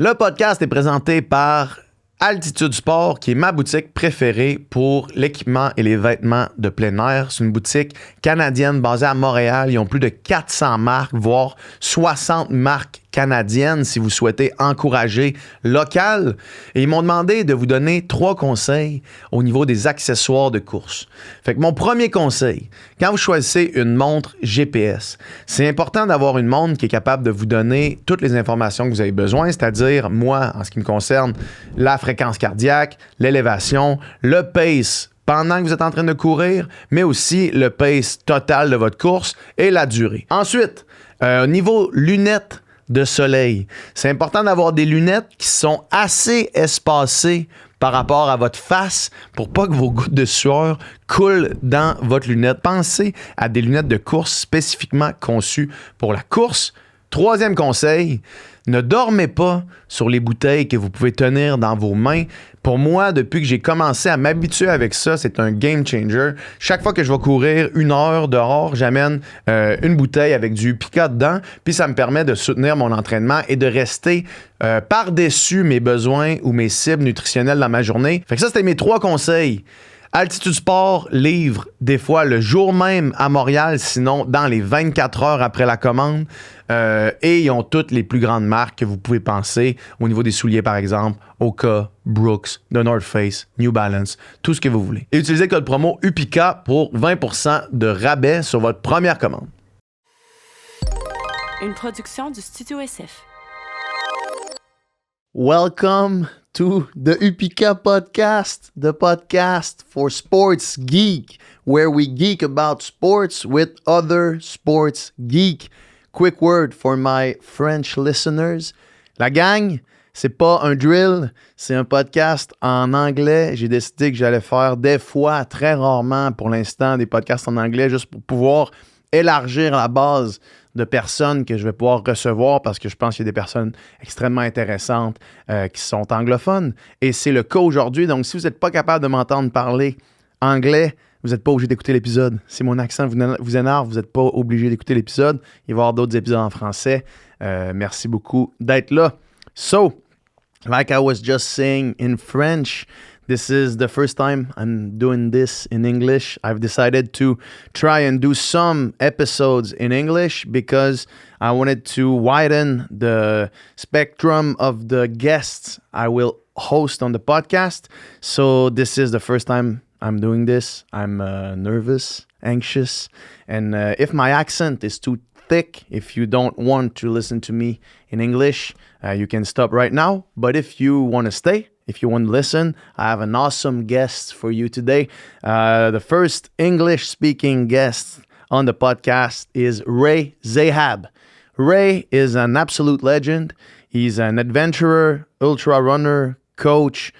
Le podcast est présenté par Altitude Sport, qui est ma boutique préférée pour l'équipement et les vêtements de plein air. C'est une boutique canadienne basée à Montréal. Ils ont plus de 400 marques, voire 60 marques canadiennes si vous souhaitez encourager local. Et ils m'ont demandé de vous donner 3 conseils au niveau des accessoires de course. Fait que mon premier conseil, quand vous choisissez une montre GPS, c'est important d'avoir une montre qui est capable de vous donner toutes les informations que vous avez besoin, c'est-à-dire, moi, en ce qui me concerne, la fréquence cardiaque, l'élévation, le pace pendant que vous êtes en train de courir, mais aussi le pace total de votre course et la durée. Ensuite, niveau lunettes de soleil, c'est important d'avoir des lunettes qui sont assez espacées par rapport à votre face pour pas que vos gouttes de sueur coulent dans votre lunette. Pensez à des lunettes de course spécifiquement conçues pour la course. Troisième conseil, ne dormez pas sur les bouteilles que vous pouvez tenir dans vos mains. Pour moi, depuis que j'ai commencé à m'habituer avec ça, c'est un game changer. Chaque fois que je vais courir 1 heure dehors, j'amène une bouteille avec du UPIKA dedans, puis ça me permet de soutenir mon entraînement et de rester par-dessus mes besoins ou mes cibles nutritionnelles dans ma journée. Fait que ça, c'était mes 3 conseils. Altitude Sport livre des fois le jour même à Montréal, sinon dans les 24 heures après la commande. Et ils ont toutes les plus grandes marques que vous pouvez penser au niveau des souliers, par exemple, Oka, Brooks, The North Face, New Balance, tout ce que vous voulez. Et utilisez le code promo UPIKA pour 20% de rabais sur votre première commande. Une production du Studio SF. Welcome to the UPIKA podcast, the podcast for sports geek, where we geek about sports with other sports geek. Quick word for my French listeners. La gang, c'est pas un drill, c'est un podcast en anglais. J'ai décidé que j'allais faire des fois, très rarement pour l'instant, des podcasts en anglais juste pour pouvoir élargir la base de personnes que je vais pouvoir recevoir parce que je pense qu'il y a des personnes extrêmement intéressantes qui sont anglophones. Et c'est le cas aujourd'hui. Donc, si vous n'êtes pas capable de m'entendre parler anglais, vous n'êtes pas obligé d'écouter l'épisode. Si mon accent vous énerve, vous n'êtes pas obligé d'écouter l'épisode. Il va y avoir d'autres épisodes en français. Merci beaucoup d'être là. So, like I was just saying in French, this is the first time I'm doing this in English. I've decided to try and do some episodes in English because I wanted to widen the spectrum of the guests I will host on the podcast. So this is the first time I'm doing this. I'm nervous, anxious, and if my accent is too thick, if you don't want to listen to me in English, you can stop right now. But if you want to stay, if you want to listen, I have an awesome guest for you today. The first English-speaking guest on the podcast is Ray Zahab. Ray is an absolute legend. He's an adventurer, ultra runner, coach,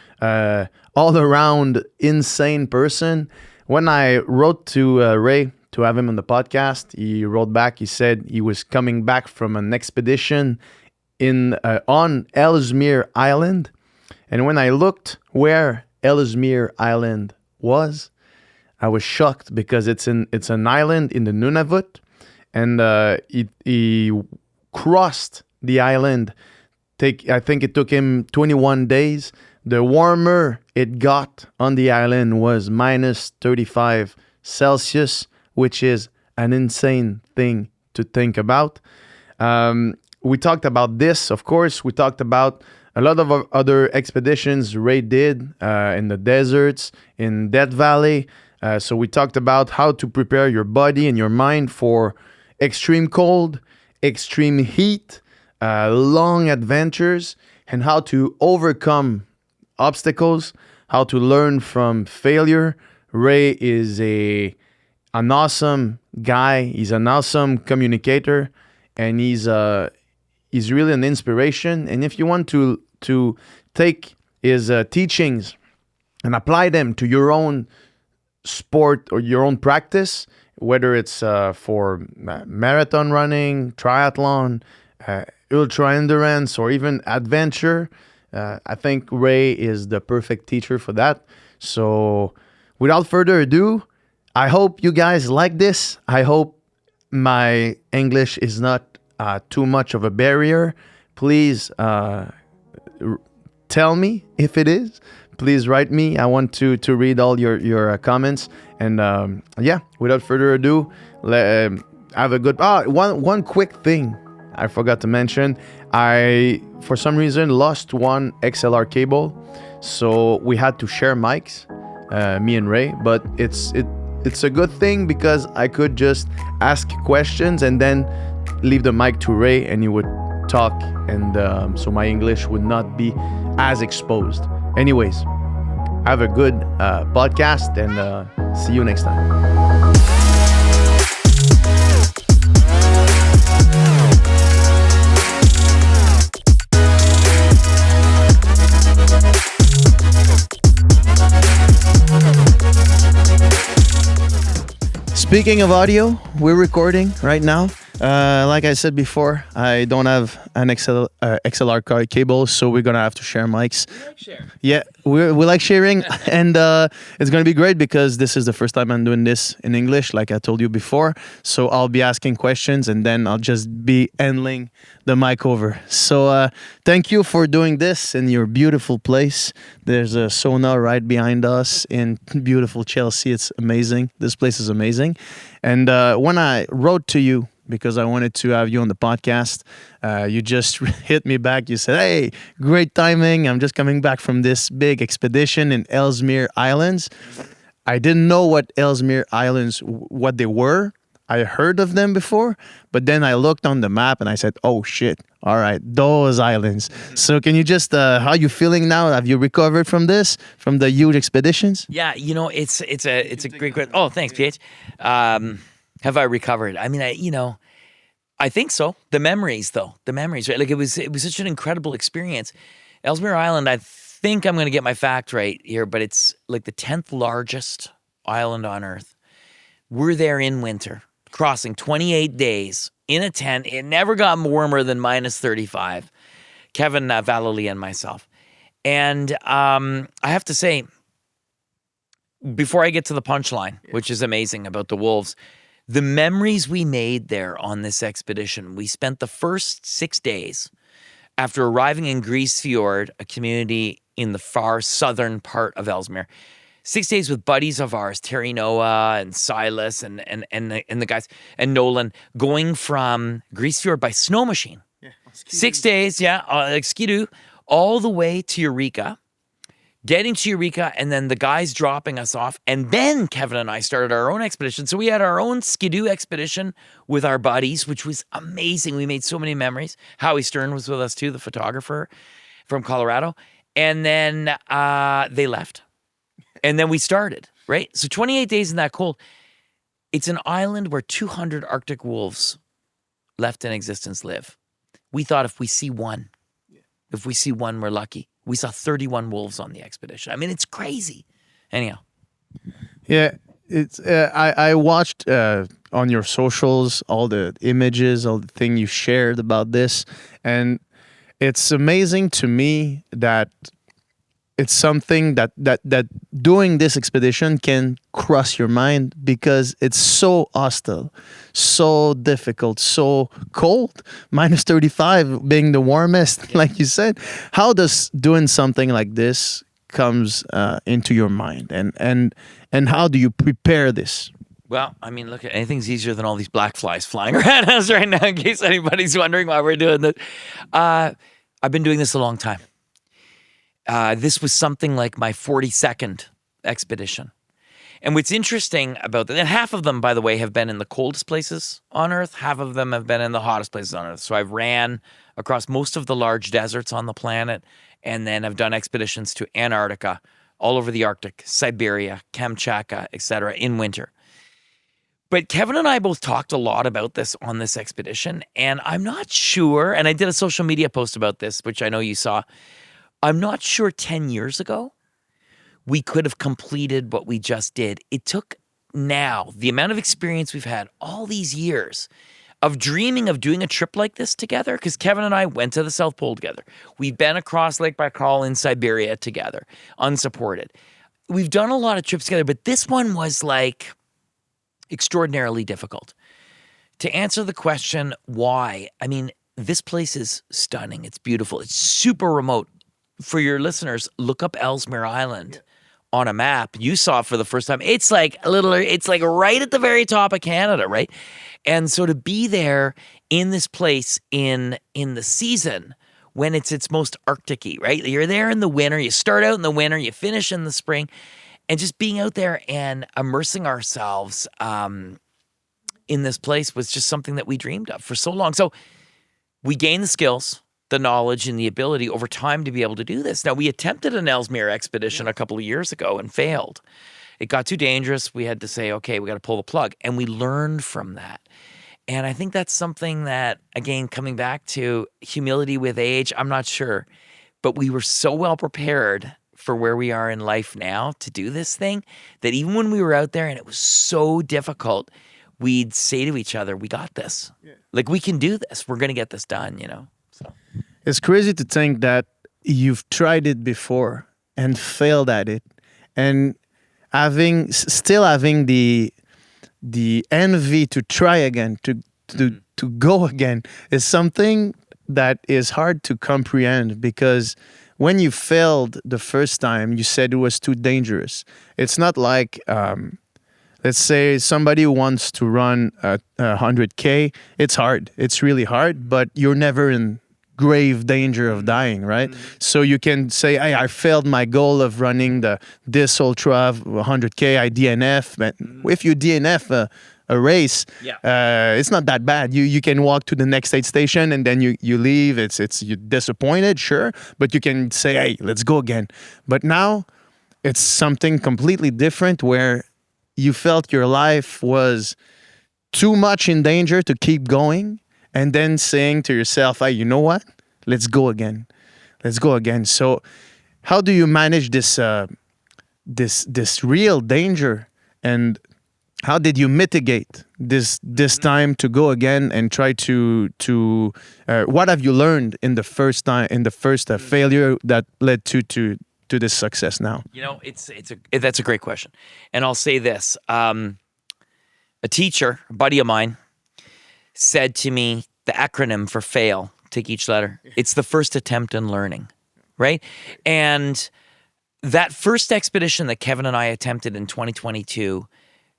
all-around insane person. When I wrote to Ray to have him on the podcast, he wrote back, he said he was coming back from an expedition on Ellesmere Island. And when I looked where Ellesmere Island was, I was shocked because it's an island in the Nunavut, and he crossed the island. I think it took him 21 days. The warmer it got on the island was minus 35 Celsius, which is an insane thing to think about. We talked about this, of course. We talked about a lot of other expeditions Ray did in the deserts, in Death Valley. So we talked about how to prepare your body and your mind for extreme cold, extreme heat, long adventures, and how to overcome obstacles, how to learn from failure. Ray is an awesome guy. He's an awesome communicator, and he's really an inspiration. And if you want to take his teachings and apply them to your own sport or your own practice, whether it's for marathon running, triathlon, ultra endurance, or even adventure, I think Ray is the perfect teacher for that. So without further ado, I hope you guys like this. I hope my English is not too much of a barrier. Please tell me if it is. Please write me. I want to read all your comments. And without further ado, have a good. One quick thing I forgot to mention. I, for some reason, lost one XLR cable, so we had to share mics, me and Ray. But it's a good thing because I could just ask questions and then leave the mic to Ray, and he would talk, and so my English would not be as exposed. Anyways, have a good podcast, and see you next time. Speaking of audio, we're recording right now. Like I said before, I don't have an XLR card cable, so we're gonna have to share mics. We like sharing. Yeah, we like sharing, and it's gonna be great because this is the first time I'm doing this in English, like I told you before. So I'll be asking questions, and then I'll just be handling the mic over. So thank you for doing this in your beautiful place. There's a sauna right behind us in beautiful Chelsea. It's amazing. This place is amazing. And when I wrote to you, because I wanted to have you on the podcast, you just hit me back. You said, hey, great timing. I'm just coming back from this big expedition in Ellesmere Islands. I didn't know what Ellesmere Islands, what they were. I heard of them before, but then I looked on the map and I said, oh shit, all right, those islands. So can you just, how are you feeling now? Have you recovered from the huge expeditions? Yeah, it's a great question. Oh, thanks, PH. Have I recovered? I mean, I think so. The memories, right? Like it was such an incredible experience. Ellesmere Island, I think I'm going to get my fact right here, but it's like the 10th largest island on Earth. We're there in winter, crossing 28 days in a tent. It never got warmer than minus 35. Kevin Vallely and myself. And I have to say, before I get to the punchline, which is amazing about the wolves, the memories we made there on this expedition, we spent the first 6 days after arriving in Grise Fjord, a community in the far southern part of Ellesmere. 6 days with buddies of ours, Terry Noah and Silas and the guys, and Nolan, going from Grise Fjord by snow machine. Yeah, 6 days, like skidoo, all the way to Eureka. Getting to Eureka, and then the guys dropping us off. And then Kevin and I started our own expedition. So we had our own skidoo expedition with our buddies, which was amazing. We made so many memories. Howie Stern was with us too, the photographer from Colorado. And then they left. And then we started, right? So 28 days in that cold. It's an island where 200 Arctic wolves left in existence live. We thought if we see one, we're lucky. We saw 31 wolves on the expedition. I mean, it's crazy. Anyhow. Yeah, it's. I watched on your socials all the images, all the thing you shared about this, and it's amazing to me that it's something that doing this expedition can cross your mind because it's so hostile, so difficult, so cold. Minus 35 being the warmest, like you said. How does doing something like this comes into your mind, and how do you prepare this? Well, I mean, look, anything's easier than all these black flies flying around us right now, in case anybody's wondering why we're doing this. I've been doing this a long time. This was something like my 42nd expedition. And what's interesting about that, and half of them, by the way, have been in the coldest places on Earth. Half of them have been in the hottest places on Earth. So I've ran across most of the large deserts on the planet, and then I've done expeditions to Antarctica, all over the Arctic, Siberia, Kamchatka, etc. in winter. But Kevin and I both talked a lot about this on this expedition, and I'm not sure, and I did a social media post about this, which I know you saw. I'm not sure 10 years ago we could have completed what we just did. It took now, the amount of experience we've had all these years of dreaming of doing a trip like this together, because Kevin and I went to the South Pole together. We've been across Lake Baikal in Siberia together, unsupported. We've done a lot of trips together, but this one was like extraordinarily difficult. To answer the question, why? I mean, this place is stunning. It's beautiful. It's super remote. for your listeners, look up Ellesmere Island on a map. You saw it for the first time. It's like right at the very top of Canada, right? And so to be there in this place in the season when it's its most Arctic-y, right? You're there in the winter. You start out in the winter, you finish in the spring, and just being out there and immersing ourselves in this place was just something that we dreamed of for so long. So we gained the skills, the knowledge, and the ability over time to be able to do this. Now, we attempted an Ellesmere expedition a couple of years ago and failed. It got too dangerous. We had to say, okay, we got to pull the plug. And we learned from that. And I think that's something that, again, coming back to humility with age, I'm not sure. But we were so well prepared for where we are in life now to do this thing that even when we were out there and it was so difficult, we'd say to each other, we got this. Yeah. Like, we can do this. We're going to get this done, you know? So it's crazy to think that you've tried it before and failed at it. And still having the envy to try again, to go again, is something that is hard to comprehend, because when you failed the first time, you said it was too dangerous. It's not like, let's say somebody who wants to run a 100K. It's hard. It's really hard, but you're never in grave danger of dying, right? Mm-hmm. So you can say, hey, I failed my goal of running this ultra 100K, I DNF. But if you DNF a race, it's not that bad. You can walk to the next aid station and then you leave. You're disappointed, sure, but you can say, hey, let's go again. But now it's something completely different, where you felt your life was too much in danger to keep going, and then saying to yourself, hey, you know what? Let's go again. Let's go again. So how do you manage this real danger, and how did you mitigate this time to go again and try to what have you learned in the first failure that led to this success now? You know, that's a great question. And I'll say this. A teacher, a buddy of mine, said to me, the acronym for FAIL, take each letter. It's the first attempt in learning, right? And that first expedition that Kevin and I attempted in 2022,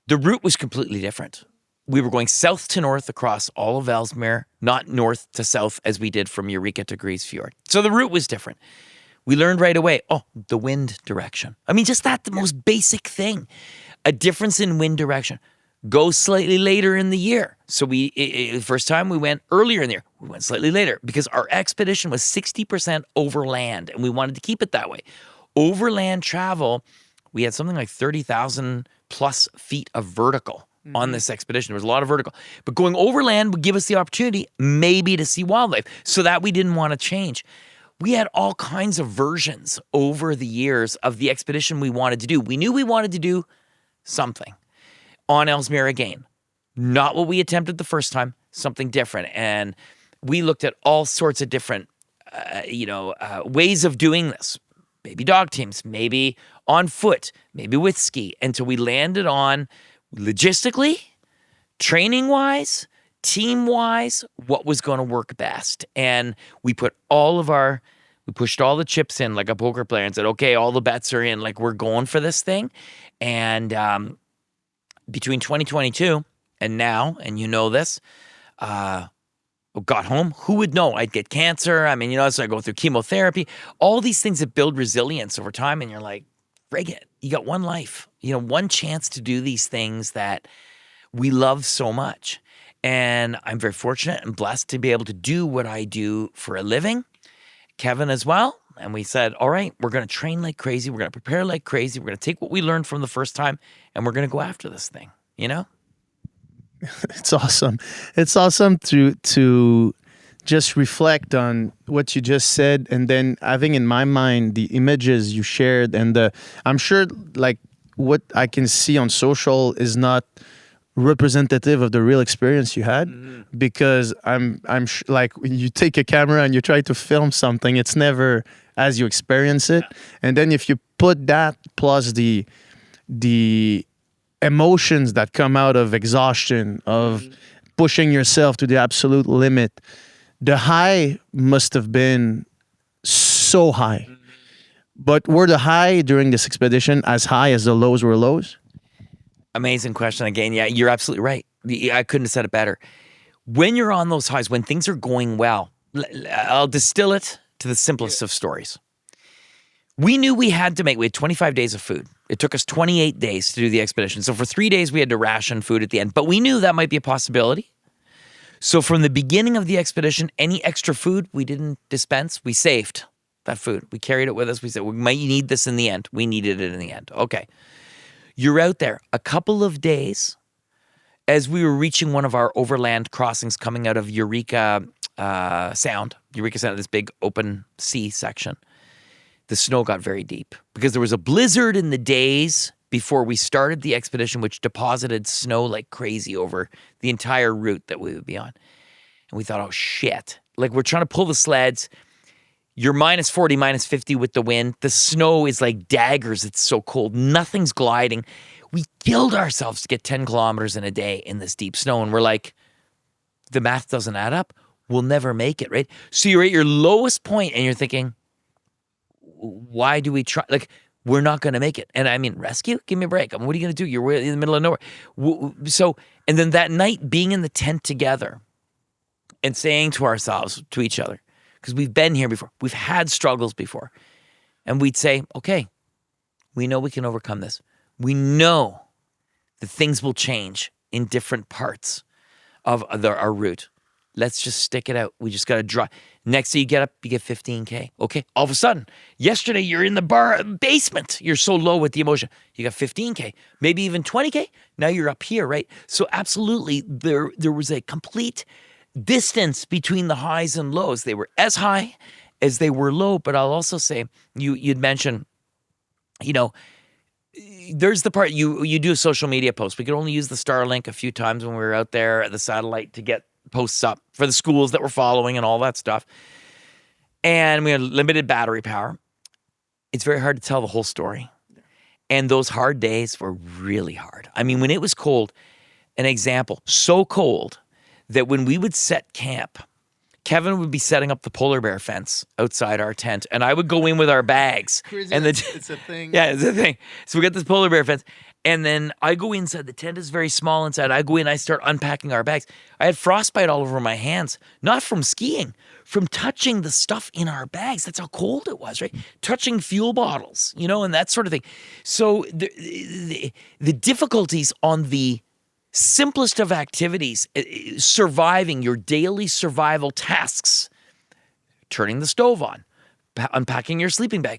the route was completely different. We were going south to north across all of Ellesmere, not north to south as we did from Eureka to Grise Fjord. So the route was different. We learned right away, the wind direction. I mean, just the most basic thing. A difference in wind direction. Go slightly later in the year. So the first time we went earlier in the year, we went slightly later because our expedition was 60% overland, and we wanted to keep it that way. Overland travel, we had something like 30,000 plus feet of vertical on this expedition. There was a lot of vertical. But going overland would give us the opportunity maybe to see wildlife, so that we didn't want to change. We had all kinds of versions over the years of the expedition we wanted to do. We knew we wanted to do something on Ellesmere again. Not what we attempted the first time, something different. And we looked at all sorts of different, ways of doing this. Maybe dog teams, maybe on foot, maybe with ski, until we landed on, logistically, training-wise, team-wise, what was going to work best. And we pushed all the chips in like a poker player and said, okay, all the bets are in, like, we're going for this thing. And between 2022 and now, and you know this, got home, who would know I'd get cancer? I mean, so I go through chemotherapy, all these things that build resilience over time. And you're like, frig it, you got one life, one chance to do these things that we love so much. And I'm very fortunate and blessed to be able to do what I do for a living. Kevin as well. And we said, all right, we're going to train like crazy. We're going to prepare like crazy. We're going to take what we learned from the first time, and we're going to go after this thing, It's awesome. It's awesome to just reflect on what you just said, and then having in my mind the images you shared, and I'm sure like what I can see on social is not representative of the real experience you had, because I'm like, when you take a camera and you try to film something, it's never as you experience it. And then if you put that plus the emotions that come out of exhaustion, of pushing yourself to the absolute limit, the high must have been so high. But were the high during this expedition as high as the lows were lows? Amazing question again. Yeah, you're absolutely right. I couldn't have said it better. When you're on those highs, when things are going well, I'll distill it to the simplest of stories. We knew we had 25 days of food. It took us 28 days to do the expedition. So for 3 days, we had to ration food at the end. But we knew that might be a possibility. So from the beginning of the expedition, any extra food we didn't dispense, we saved that food. We carried it with us. We said, we might need this in the end. We needed it in the end. Okay. You're out there a couple of days as we were reaching one of our overland crossings coming out of Eureka Sound, this big open sea section. The snow got very deep because there was a blizzard in the days before we started the expedition, which deposited snow like crazy over the entire route that we would be on. And we thought, oh shit. Like we're trying to pull the sleds. You're minus 40, minus 50 with the wind. The snow is like daggers. It's so cold. Nothing's gliding. We killed ourselves to get 10 kilometers in a day in this deep snow. And we're like, the math doesn't add up. We'll never make it, right? So you're at your lowest point and you're thinking, why do we try? Like, we're not going to make it. And I mean, rescue? Give me a break. I mean, what are you going to do? You're in the middle of nowhere. So, and then that night being in the tent together and saying to ourselves, to each other, because we've been here before, we've had struggles before. And we'd say, okay, we know we can overcome this. We know that things will change in different parts of our route. Let's just stick it out. We just got to draw. Next day you get up, you get 15K. Okay. All of a sudden, yesterday you're in the basement. You're so low with the emotion. You got 15K, maybe even 20K. Now you're up here, right? So absolutely, there was a complete distance between the highs and lows. They were as high as they were low. But I'll also say, you'd mentioned, there's the part you do a social media post. We could only use the Starlink a few times when we were out there at the satellite to get posts up for the schools that we're following and all that stuff. And we had limited battery power. It's very hard to tell the whole story. And those hard days were really hard. I mean, when it was cold, an example, so cold that when we would set camp, Kevin would be setting up the polar bear fence outside our tent, and I would go in with our bags. Crazy. And It's a thing. Yeah, it's a thing. So we got this polar bear fence, and then I go inside. The tent is very small inside. I go in, I start unpacking our bags. I had frostbite all over my hands, not from skiing, from touching the stuff in our bags. That's how cold it was, right? Touching fuel bottles, and that sort of thing. So the difficulties on the simplest of activities, surviving your daily survival tasks, turning the stove on, unpacking your sleeping bag.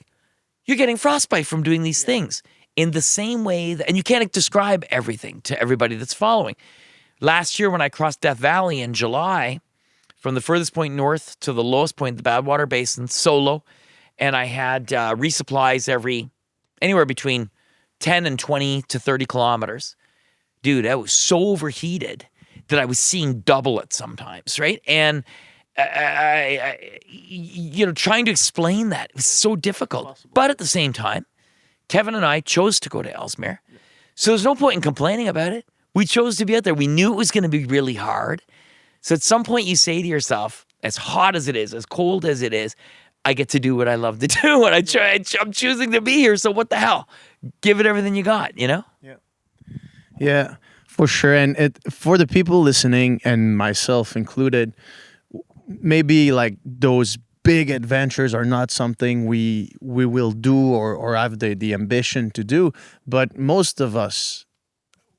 You're getting frostbite from doing these things in the same way and you can't describe everything to everybody that's following. Last year when I crossed Death Valley in July, from the furthest point north to the lowest point, the Badwater Basin, solo, and I had resupplies anywhere between 10 and 20 to 30 kilometers. Dude, I was so overheated that I was seeing double it sometimes, right? And I trying to explain that, it was so difficult. But at the same time, Kevin and I chose to go to Ellesmere. So there's no point in complaining about it. We chose to be out there. We knew it was going to be really hard. So at some point you say to yourself, as hot as it is, as cold as it is, I get to do what I love to do. And I'm choosing to be here. So what the hell? Give it everything you got, Yeah. Yeah, for sure. And for the people listening, and myself included, maybe like those big adventures are not something we will do or have the ambition to do. But most of us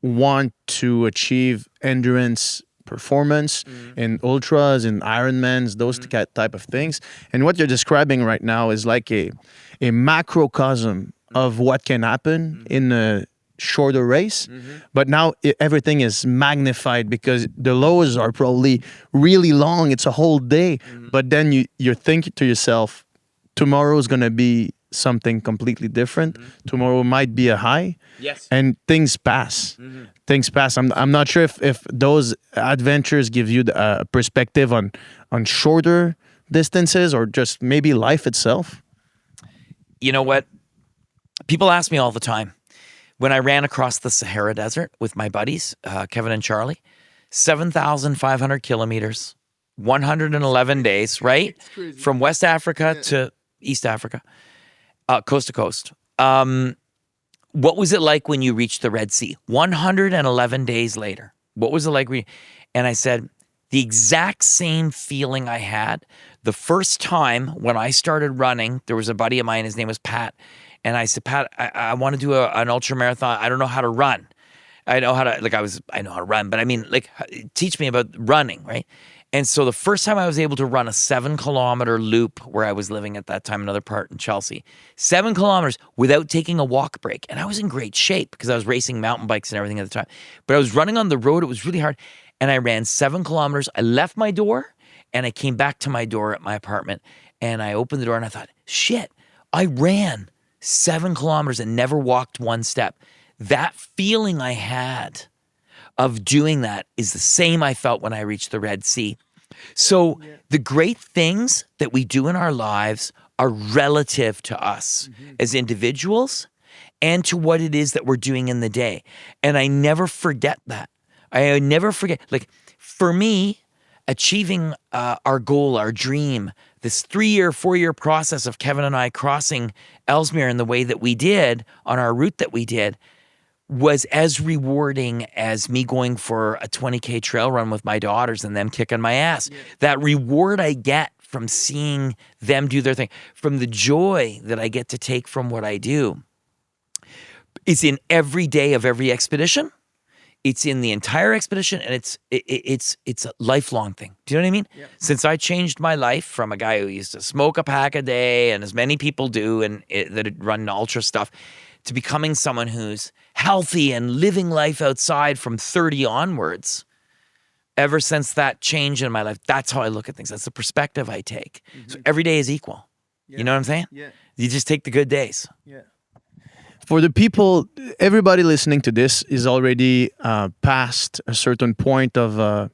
want to achieve endurance performance in ultras, in Ironmans, those type of things. And what you're describing right now is like a macrocosm of what can happen in a shorter race, but now everything is magnified because the lows are probably really long. It's a whole day, but then you're thinking to yourself, tomorrow is going to be something completely different. Tomorrow might be a high. Yes. And things pass. Things pass. I'm not sure if those adventures give you a perspective on shorter distances or just maybe life itself. You know what? People ask me all the time. When I ran across the Sahara Desert with my buddies, Kevin and Charlie, 7,500 kilometers, 111 days, right? From West Africa to East Africa. Coast to coast. What was it like when you reached the Red Sea? 111 days later. What was it like? And I said, the exact same feeling I had the first time when I started running. There was a buddy of mine, his name was Pat. And I said, Pat, I want to do an ultra marathon. I don't know how to run. I know how to run, but I mean, like, teach me about running, right? And so the first time I was able to run a 7-kilometer loop where I was living at that time, another part in Chelsea, 7 kilometers without taking a walk break. And I was in great shape because I was racing mountain bikes and everything at the time. But I was running on the road. It was really hard. And I ran 7 kilometers. I left my door and I came back to my door at my apartment and I opened the door and I thought, shit, I ran 7 kilometers and never walked one step. That feeling I had of doing that is the same I felt when I reached the Red Sea. So the great things that we do in our lives are relative to us as individuals and to what it is that we're doing in the day. And I never forget that. I never forget. Like, for me, achieving our goal, our dream, this 3-year, 4-year process of Kevin and I crossing Ellesmere in the way that we did on our route that we did was as rewarding as me going for a 20K trail run with my daughters and them kicking my ass. Yeah. That reward I get from seeing them do their thing, from the joy that I get to take from what I do, is in every day of every expedition. It's in the entire expedition, and it's a lifelong thing. Do you know what I mean? Yeah. Since I changed my life from a guy who used to smoke a pack a day, and as many people do, and that run ultra stuff, to becoming someone who's healthy and living life outside from 30 onwards, ever since that change in my life, that's how I look at things. That's the perspective I take. So every day is equal. Yeah. You know what I'm saying? Yeah. You just take the good days. Yeah. For the people, everybody listening to this is already past a certain point of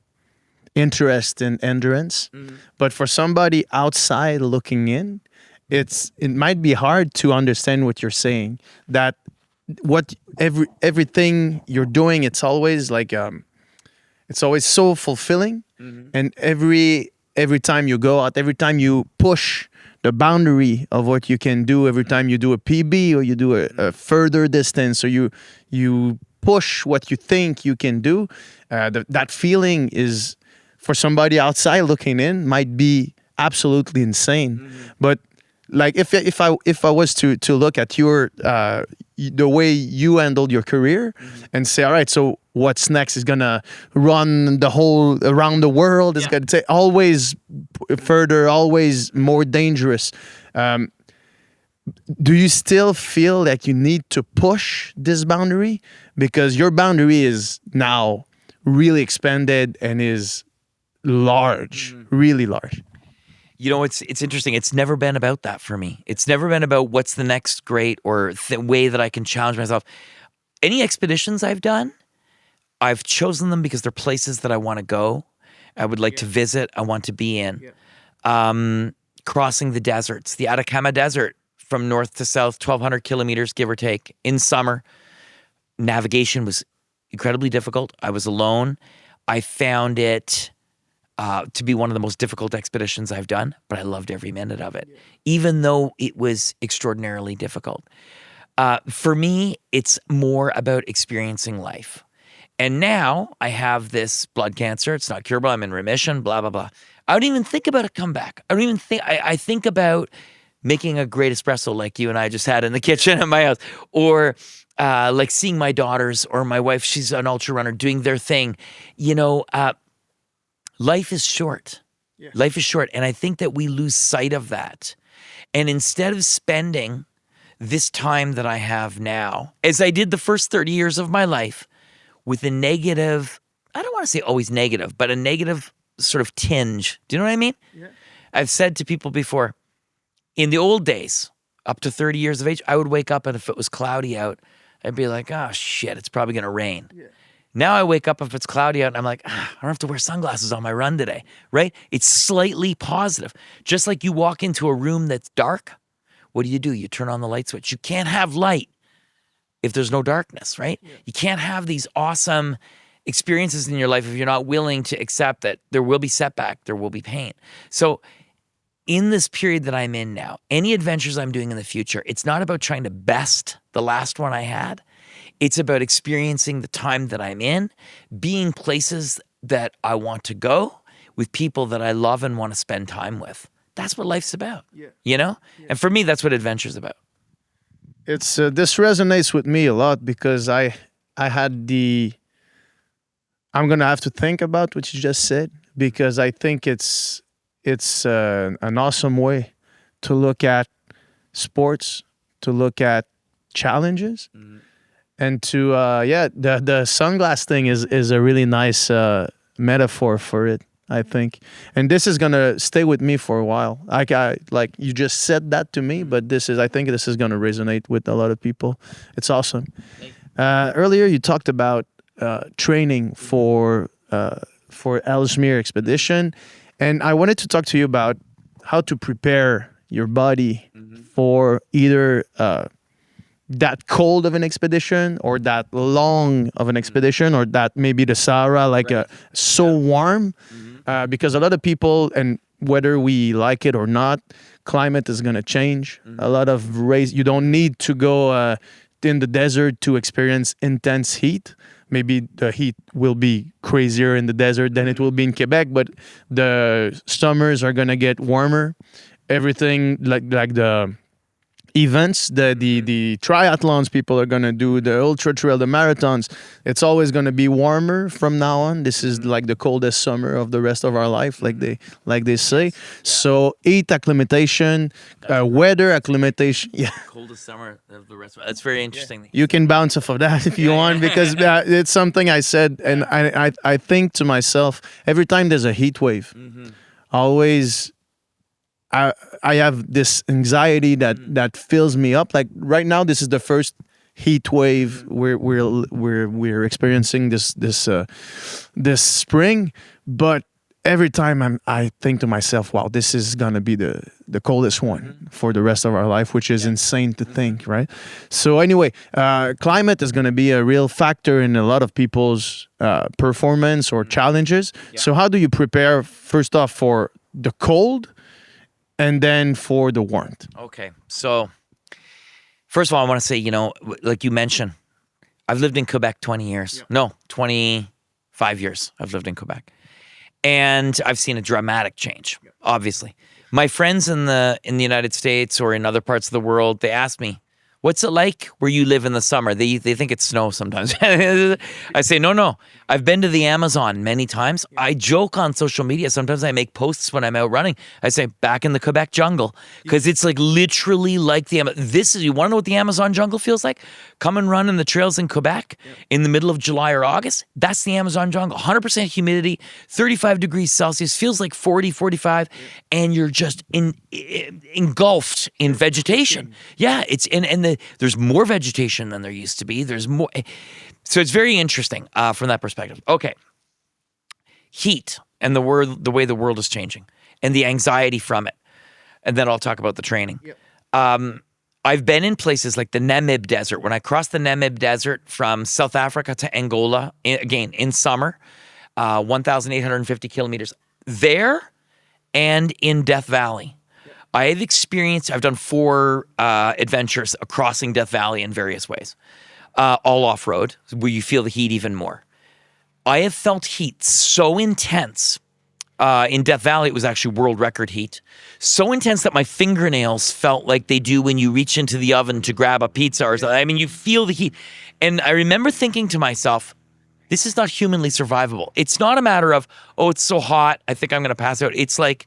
interest in endurance. But for somebody outside looking in, it might be hard to understand what you're saying. That everything you're doing, it's always like it's always so fulfilling. And every time you go out, every time you push the boundary of what you can do, every time you do a PB or you do a further distance, or you push what you think you can do, that feeling is, for somebody outside looking in, might be absolutely insane. But like if I was to look at your the way you handled your career and say, all right, so what's next? Is gonna run the whole around the world. It's gonna take always further, always more dangerous. Do you still feel like you need to push this boundary, because your boundary is now really expanded and is large, really large? You know, it's interesting. It's never been about that for me. It's never been about what's the next great or way that I can challenge myself. Any expeditions I've done, I've chosen them because they're places that I want to go. I would like to visit. I want to be in. Crossing the deserts, the Atacama Desert from north to south, 1,200 kilometers, give or take, in summer. Navigation was incredibly difficult. I was alone. I found it to be one of the most difficult expeditions I've done, but I loved every minute of it, even though it was extraordinarily difficult. For me, it's more about experiencing life. And now I have this blood cancer. It's not curable. I'm in remission, blah, blah, blah. I don't even think about a comeback. I don't even think, I think about making a great espresso like you and I just had in the kitchen at my house, or like seeing my daughters or my wife, she's an ultra runner, doing their thing. You know, life is short. Yeah. Life is short. And I think that we lose sight of that. And instead of spending this time that I have now, as I did the first 30 years of my life, with a negative, I don't want to say always negative, but a negative sort of tinge. Do you know what I mean? Yeah. I've said to people before, in the old days, up to 30 years of age, I would wake up and if it was cloudy out, I'd be like, oh shit, it's probably going to rain. Yeah. Now I wake up if it's cloudy out and I'm like, I don't have to wear sunglasses on my run today, right? It's slightly positive. Just like you walk into a room that's dark, what do? You turn on the light switch. You can't have light if there's no darkness, right? Yeah. You can't have these awesome experiences in your life if you're not willing to accept that there will be setback, there will be pain. So in this period that I'm in now, any adventures I'm doing in the future, it's not about trying to best the last one I had. It's about experiencing the time that I'm in, being places that I want to go with people that I love and want to spend time with. That's what life's about, you know? And for me, that's what adventure's about. It's this resonates with me a lot because I had I'm gonna have to think about what you just said because I think it's an awesome way to look at sports, to look at challenges, and to the sunglass thing is a really nice metaphor for it, I think. And this is gonna stay with me for a while. Like you just said that to me, but I think this is gonna resonate with a lot of people. It's awesome. Earlier you talked about training for Ellesmere expedition, and I wanted to talk to you about how to prepare your body for either that cold of an expedition or that long of an expedition or that maybe the Sahara, so warm. Because a lot of people, and whether we like it or not, climate is going to change. A lot of you don't need to go in the desert to experience intense heat. Maybe the heat will be crazier in the desert than it will be in Quebec, but the summers are going to get warmer. Everything like the events, the triathlons people are going to do, the ultra trail, the marathons, it's always going to be warmer from now on. This is like the coldest summer of the rest of our life, like they say. So heat acclimatation, weather acclimatation. Yeah, Coldest summer of the rest of it. That's very interesting. you can bounce off of that if you want, because it's something I said, and I think to myself every time there's a heat wave, always I have this anxiety that fills me up. Like right now, this is the first heat wave we're experiencing this spring. But every time I think to myself, wow, this is gonna be the coldest one for the rest of our life, which is insane to think, right? So anyway, climate is gonna be a real factor in a lot of people's performance or challenges. So how do you prepare first off for the cold? And then for the warmth. Okay. So, first of all, I want to say, like you mentioned, I've lived in Quebec 20 years. Yeah. No, 25 years I've lived in Quebec. And I've seen a dramatic change, obviously. My friends in the United States or in other parts of the world, they ask me, what's it like where you live in the summer? They think it's snow sometimes. I say, no. I've been to the Amazon many times. I joke on social media. Sometimes I make posts when I'm out running. I say, back in the Quebec jungle. Because it's like literally like you want to know what the Amazon jungle feels like? Come and run in the trails in Quebec in the middle of July or August. That's the Amazon jungle. 100% humidity, 35 degrees Celsius, feels like 40, 45, and you're just engulfed in vegetation. Yeah, there's more vegetation than there used to be. There's more. So it's very interesting from that perspective. Okay. Heat and the way the world is changing and the anxiety from it. And then I'll talk about the training. Yep. I've been in places like the Namib Desert. When I crossed the Namib Desert from South Africa to Angola, again, in summer, 1,850 kilometers there and in Death Valley. I've done 4 adventures crossing Death Valley in various ways, all off-road, where you feel the heat even more. I have felt heat so intense. In Death Valley, it was actually world record heat. So intense that my fingernails felt like they do when you reach into the oven to grab a pizza or something. I mean, you feel the heat. And I remember thinking to myself, this is not humanly survivable. It's not a matter of, oh, it's so hot, I think I'm going to pass out. It's like,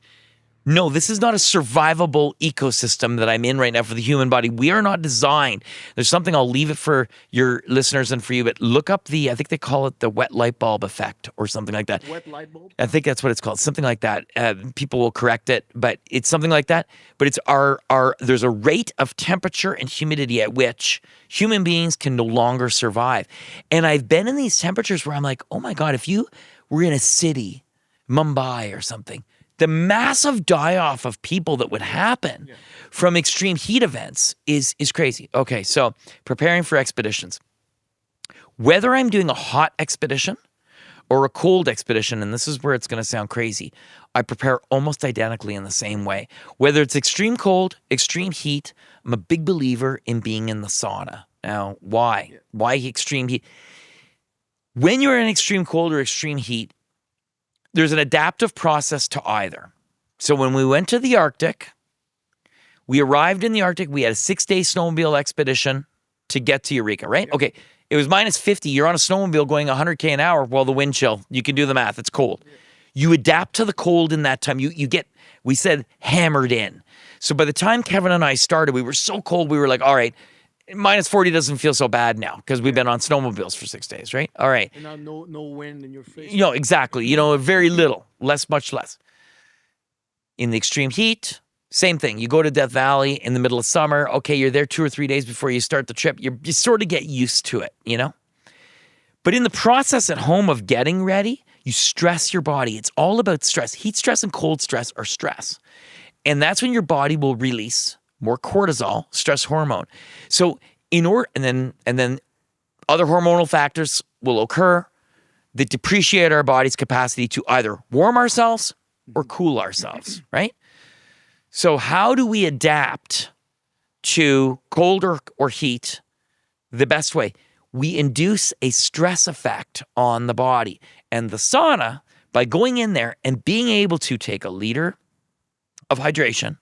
no, this is not a survivable ecosystem that I'm in right now for the human body. We are not designed. There's something, I'll leave it for your listeners and for you, but look up I think they call it the wet light bulb effect or something like that. Wet light bulb? I think that's what it's called, something like that. People will correct it, but it's something like that. But it's there's a rate of temperature and humidity at which human beings can no longer survive. And I've been in these temperatures where I'm like, oh my God, if you were in a city, Mumbai or something, the massive die-off of people that would happen from extreme heat events is crazy. Okay, so preparing for expeditions. Whether I'm doing a hot expedition or a cold expedition, and this is where it's going to sound crazy, I prepare almost identically in the same way. Whether it's extreme cold, extreme heat, I'm a big believer in being in the sauna. Now, why? Yeah. Why extreme heat? When you're in extreme cold or extreme heat, there's an adaptive process to either. So when we went to the Arctic, we arrived in the Arctic, we had a 6-day snowmobile expedition to get to Eureka, right? Okay, it was minus 50. You're on a snowmobile going 100K an hour while the wind chill. You can do the math. It's cold. You adapt to the cold in that time. You get, we said, hammered in. So by the time Kevin and I started, we were so cold, we were like, all right, minus 40 doesn't feel so bad now because we've been on snowmobiles for 6 days, right? All right. And now no wind in your face. You know, exactly. You know, very little, much less. In the extreme heat, same thing. You go to Death Valley in the middle of summer. Okay, you're there 2 or 3 days before you start the trip. You sort of get used to it, you know? But in the process at home of getting ready, you stress your body. It's all about stress. Heat stress and cold stress are stress. And that's when your body will release more cortisol, stress hormone. So and then other hormonal factors will occur that depreciate our body's capacity to either warm ourselves or cool ourselves, right? So how do we adapt to cold or heat the best way? We induce a stress effect on the body. And the sauna, by going in there and being able to take a liter of hydration,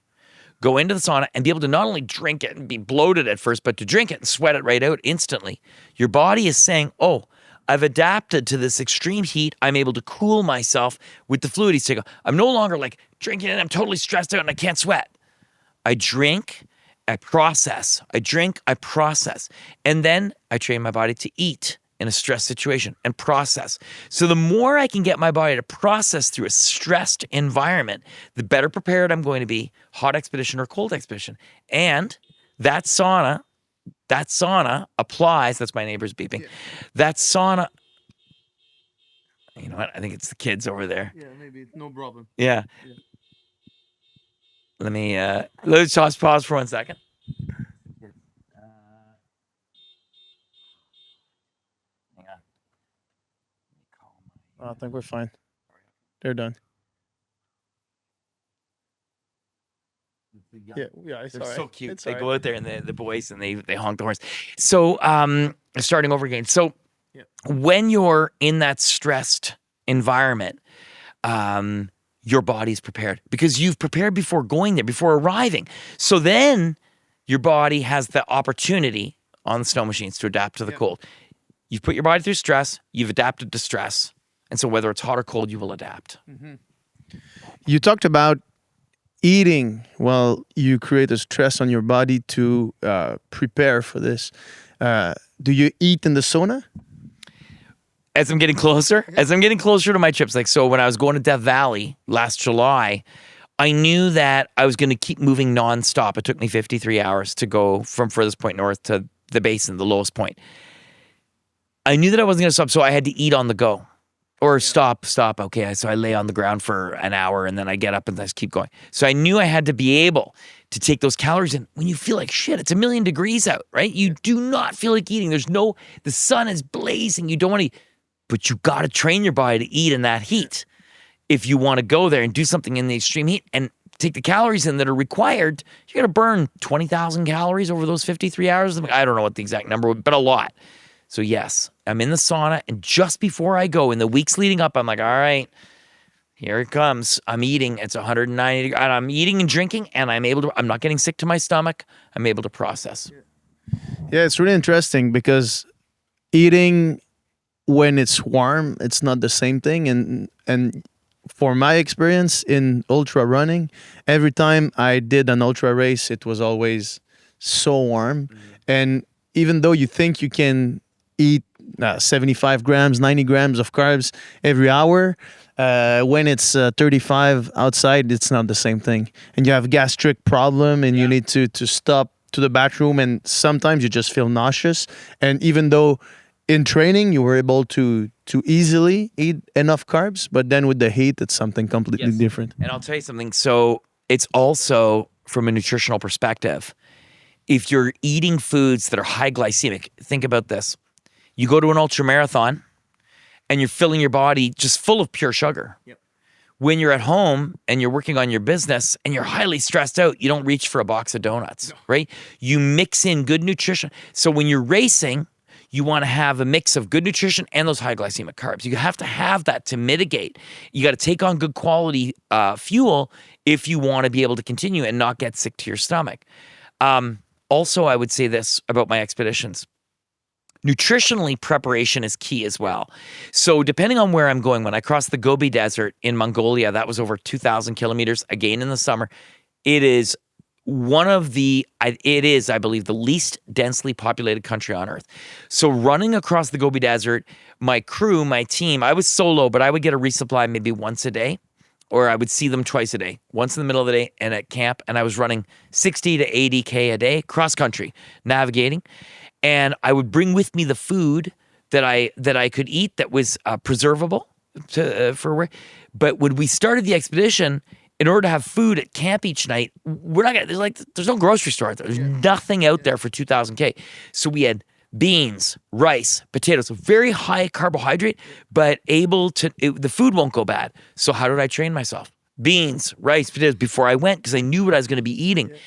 go into the sauna and be able to not only drink it and be bloated at first, but to drink it and sweat it right out instantly. Your body is saying, oh, I've adapted to this extreme heat. I'm able to cool myself with the fluid heat. I'm no longer like drinking and I'm totally stressed out and I can't sweat. I drink, I process. I drink, I process. And then I train my body to eat in a stress situation and process. So the more I can get my body to process through a stressed environment, the better prepared I'm going to be, hot expedition or cold expedition. And that sauna applies, that's my neighbor's beeping. Yeah. That sauna, you know what? I think it's the kids over there. Yeah, maybe, no problem. Yeah. Let's just pause for 1 second. Hang on. I think we're fine. They're done. Yeah, it's They're all right. so cute. It's They all go right. out there and the boys and they honk the horns. So starting over again. So when you're in that stressed environment, your body's prepared because you've prepared before going there, before arriving. So then your body has the opportunity on the snow machines to adapt to the cold. You've put your body through stress. You've adapted to stress. And so whether it's hot or cold, you will adapt. Mm-hmm. You talked about eating. Well, you create a stress on your body to prepare for this. Do you eat in the sauna? As I'm getting closer to my trips, like so when I was going to Death Valley last July, I knew that I was going to keep moving nonstop. It took me 53 hours to go from furthest point north to the basin, the lowest point. I knew that I wasn't going to stop, so I had to eat on the go. Or stop. Okay, so I lay on the ground for an hour and then I get up and just keep going. So I knew I had to be able to take those calories in. When you feel like shit, it's 1,000,000 degrees out, right? You do not feel like eating. The sun is blazing. You don't want to eat. But you got to train your body to eat in that heat if you want to go there and do something in the extreme heat and take the calories in that are required. You got to burn 20,000 calories over those 53 hours. I don't know what the exact number would, but a lot. So yes, I'm in the sauna, and just before I go, in the weeks leading up, I'm like, all right, here it comes. I'm eating. It's 190 degrees, and I'm eating and drinking, and I'm not getting sick to my stomach. I'm able to process. Yeah, it's really interesting because eating when it's warm, it's not the same thing. And for my experience in ultra running, every time I did an ultra race, it was always so warm. Mm-hmm. And even though you think you can eat 75 grams, 90 grams of carbs every hour, when it's 35 outside, it's not the same thing. And you have a gastric problem and you need to stop to the bathroom, and sometimes you just feel nauseous. And even though in training you were able to easily eat enough carbs, but then with the heat, it's something completely different. And I'll tell you something. So it's also from a nutritional perspective. If you're eating foods that are high glycemic, think about this. You go to an ultra marathon and you're filling your body just full of pure sugar. Yep. When you're at home and you're working on your business and you're highly stressed out, you don't reach for a box of donuts, right? You mix in good nutrition. So when you're racing, you want to have a mix of good nutrition and those high glycemic carbs. You have to have that to mitigate. You got to take on good quality fuel if you want to be able to continue and not get sick to your stomach. Also, I would say this about my expeditions. Nutritionally, preparation is key as well. So depending on where I'm going, when I crossed the Gobi Desert in Mongolia, that was over 2,000 kilometers, again in the summer. It is, I believe, the least densely populated country on earth. So running across the Gobi Desert, my crew, my team, I was solo, but I would get a resupply maybe once a day, or I would see them twice a day, once in the middle of the day and at camp. And I was running 60 to 80K a day, cross country, navigating. And I would bring with me the food that I could eat that was preservable for. But when we started the expedition, in order to have food at camp each night, there's no grocery store out there. There's nothing out there for 2,000K. So we had beans, rice, potatoes, very high carbohydrate, but the food won't go bad. So how did I train myself? Beans, rice, potatoes before I went, because I knew what I was going to be eating. Yeah.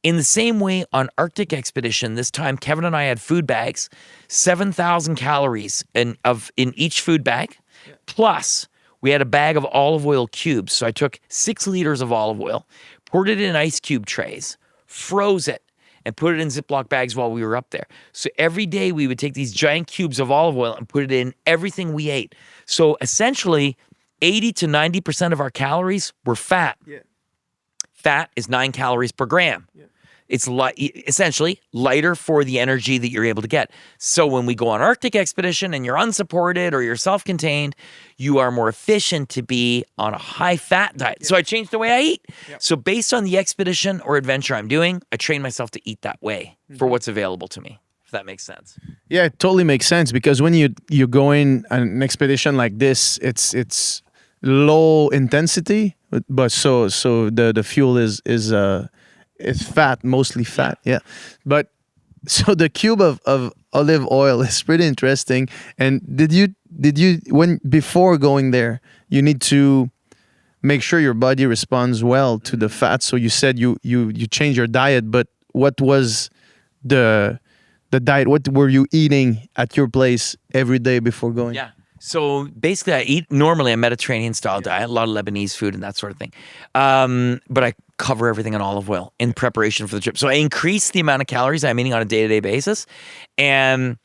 In the same way, on Arctic expedition, this time Kevin and I had food bags, 7,000 calories in each food bag, plus we had a bag of olive oil cubes. So I took 6 liters of olive oil, poured it in ice cube trays, froze it, and put it in Ziploc bags while we were up there. So every day we would take these giant cubes of olive oil and put it in everything we ate. So essentially, 80 to 90% of our calories were fat. Yeah. Fat is 9 calories per gram. Yeah. It's essentially lighter for the energy that you're able to get. So when we go on Arctic expedition and you're unsupported or you're self-contained, you are more efficient to be on a high-fat diet. Yeah. So I changed the way I eat. Yeah. So based on the expedition or adventure I'm doing, I train myself to eat that way for what's available to me, if that makes sense. Yeah, it totally makes sense, because when you go in an expedition like this, it's low intensity, but so the fuel is fat, mostly fat. Yeah. But so the cube of olive oil is pretty interesting. And did you before going there, you need to make sure your body responds well to the fat. So you said you change your diet, but what was the diet? What were you eating at your place every day before going? Yeah. So basically I eat normally a Mediterranean style diet, a lot of Lebanese food and that sort of thing. But I cover everything in olive oil in preparation for the trip. So I increase the amount of calories I'm eating on a day-to-day basis, and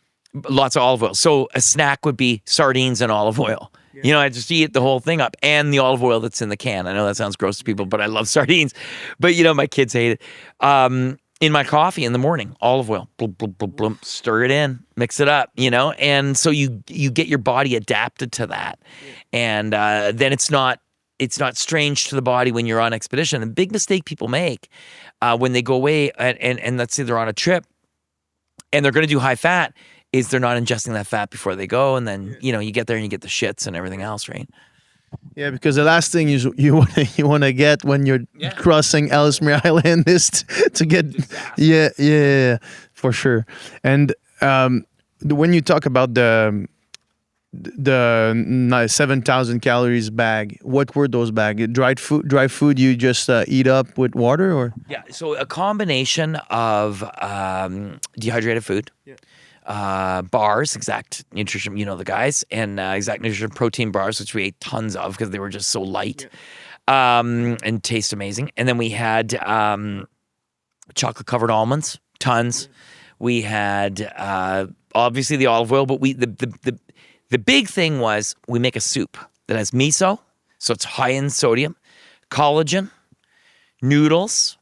lots of olive oil. So a snack would be sardines and olive oil. Yeah. You know, I just eat the whole thing up, and the olive oil that's in the can. I know that sounds gross to people, but I love sardines. But you know, my kids hate it. In my coffee in the morning, olive oil, blum, blum, blum, blum, stir it in, mix it up, you know? And so you get your body adapted to that. Yeah. And then it's not strange to the body when you're on expedition. The big mistake people make when they go away and let's say they're on a trip and they're going to do high fat is they're not ingesting that fat before they go. And then, you know, you get there and you get the shits and everything else, right? Yeah, because the last thing you want to get when you're crossing Ellesmere Island is to get yeah, for sure. And when you talk about the 7,000 calories bag, what were those bags? Dry food you just eat up with water, or? Yeah, so a combination of dehydrated food. Yeah. Bars, Exact Nutrition, you know the guys, and Exact Nutrition protein bars, which we ate tons of because they were just so light and taste amazing. And then we had chocolate covered almonds, tons. We had obviously the olive oil, but the big thing was we make a soup that has miso, so it's high in sodium, collagen, noodles,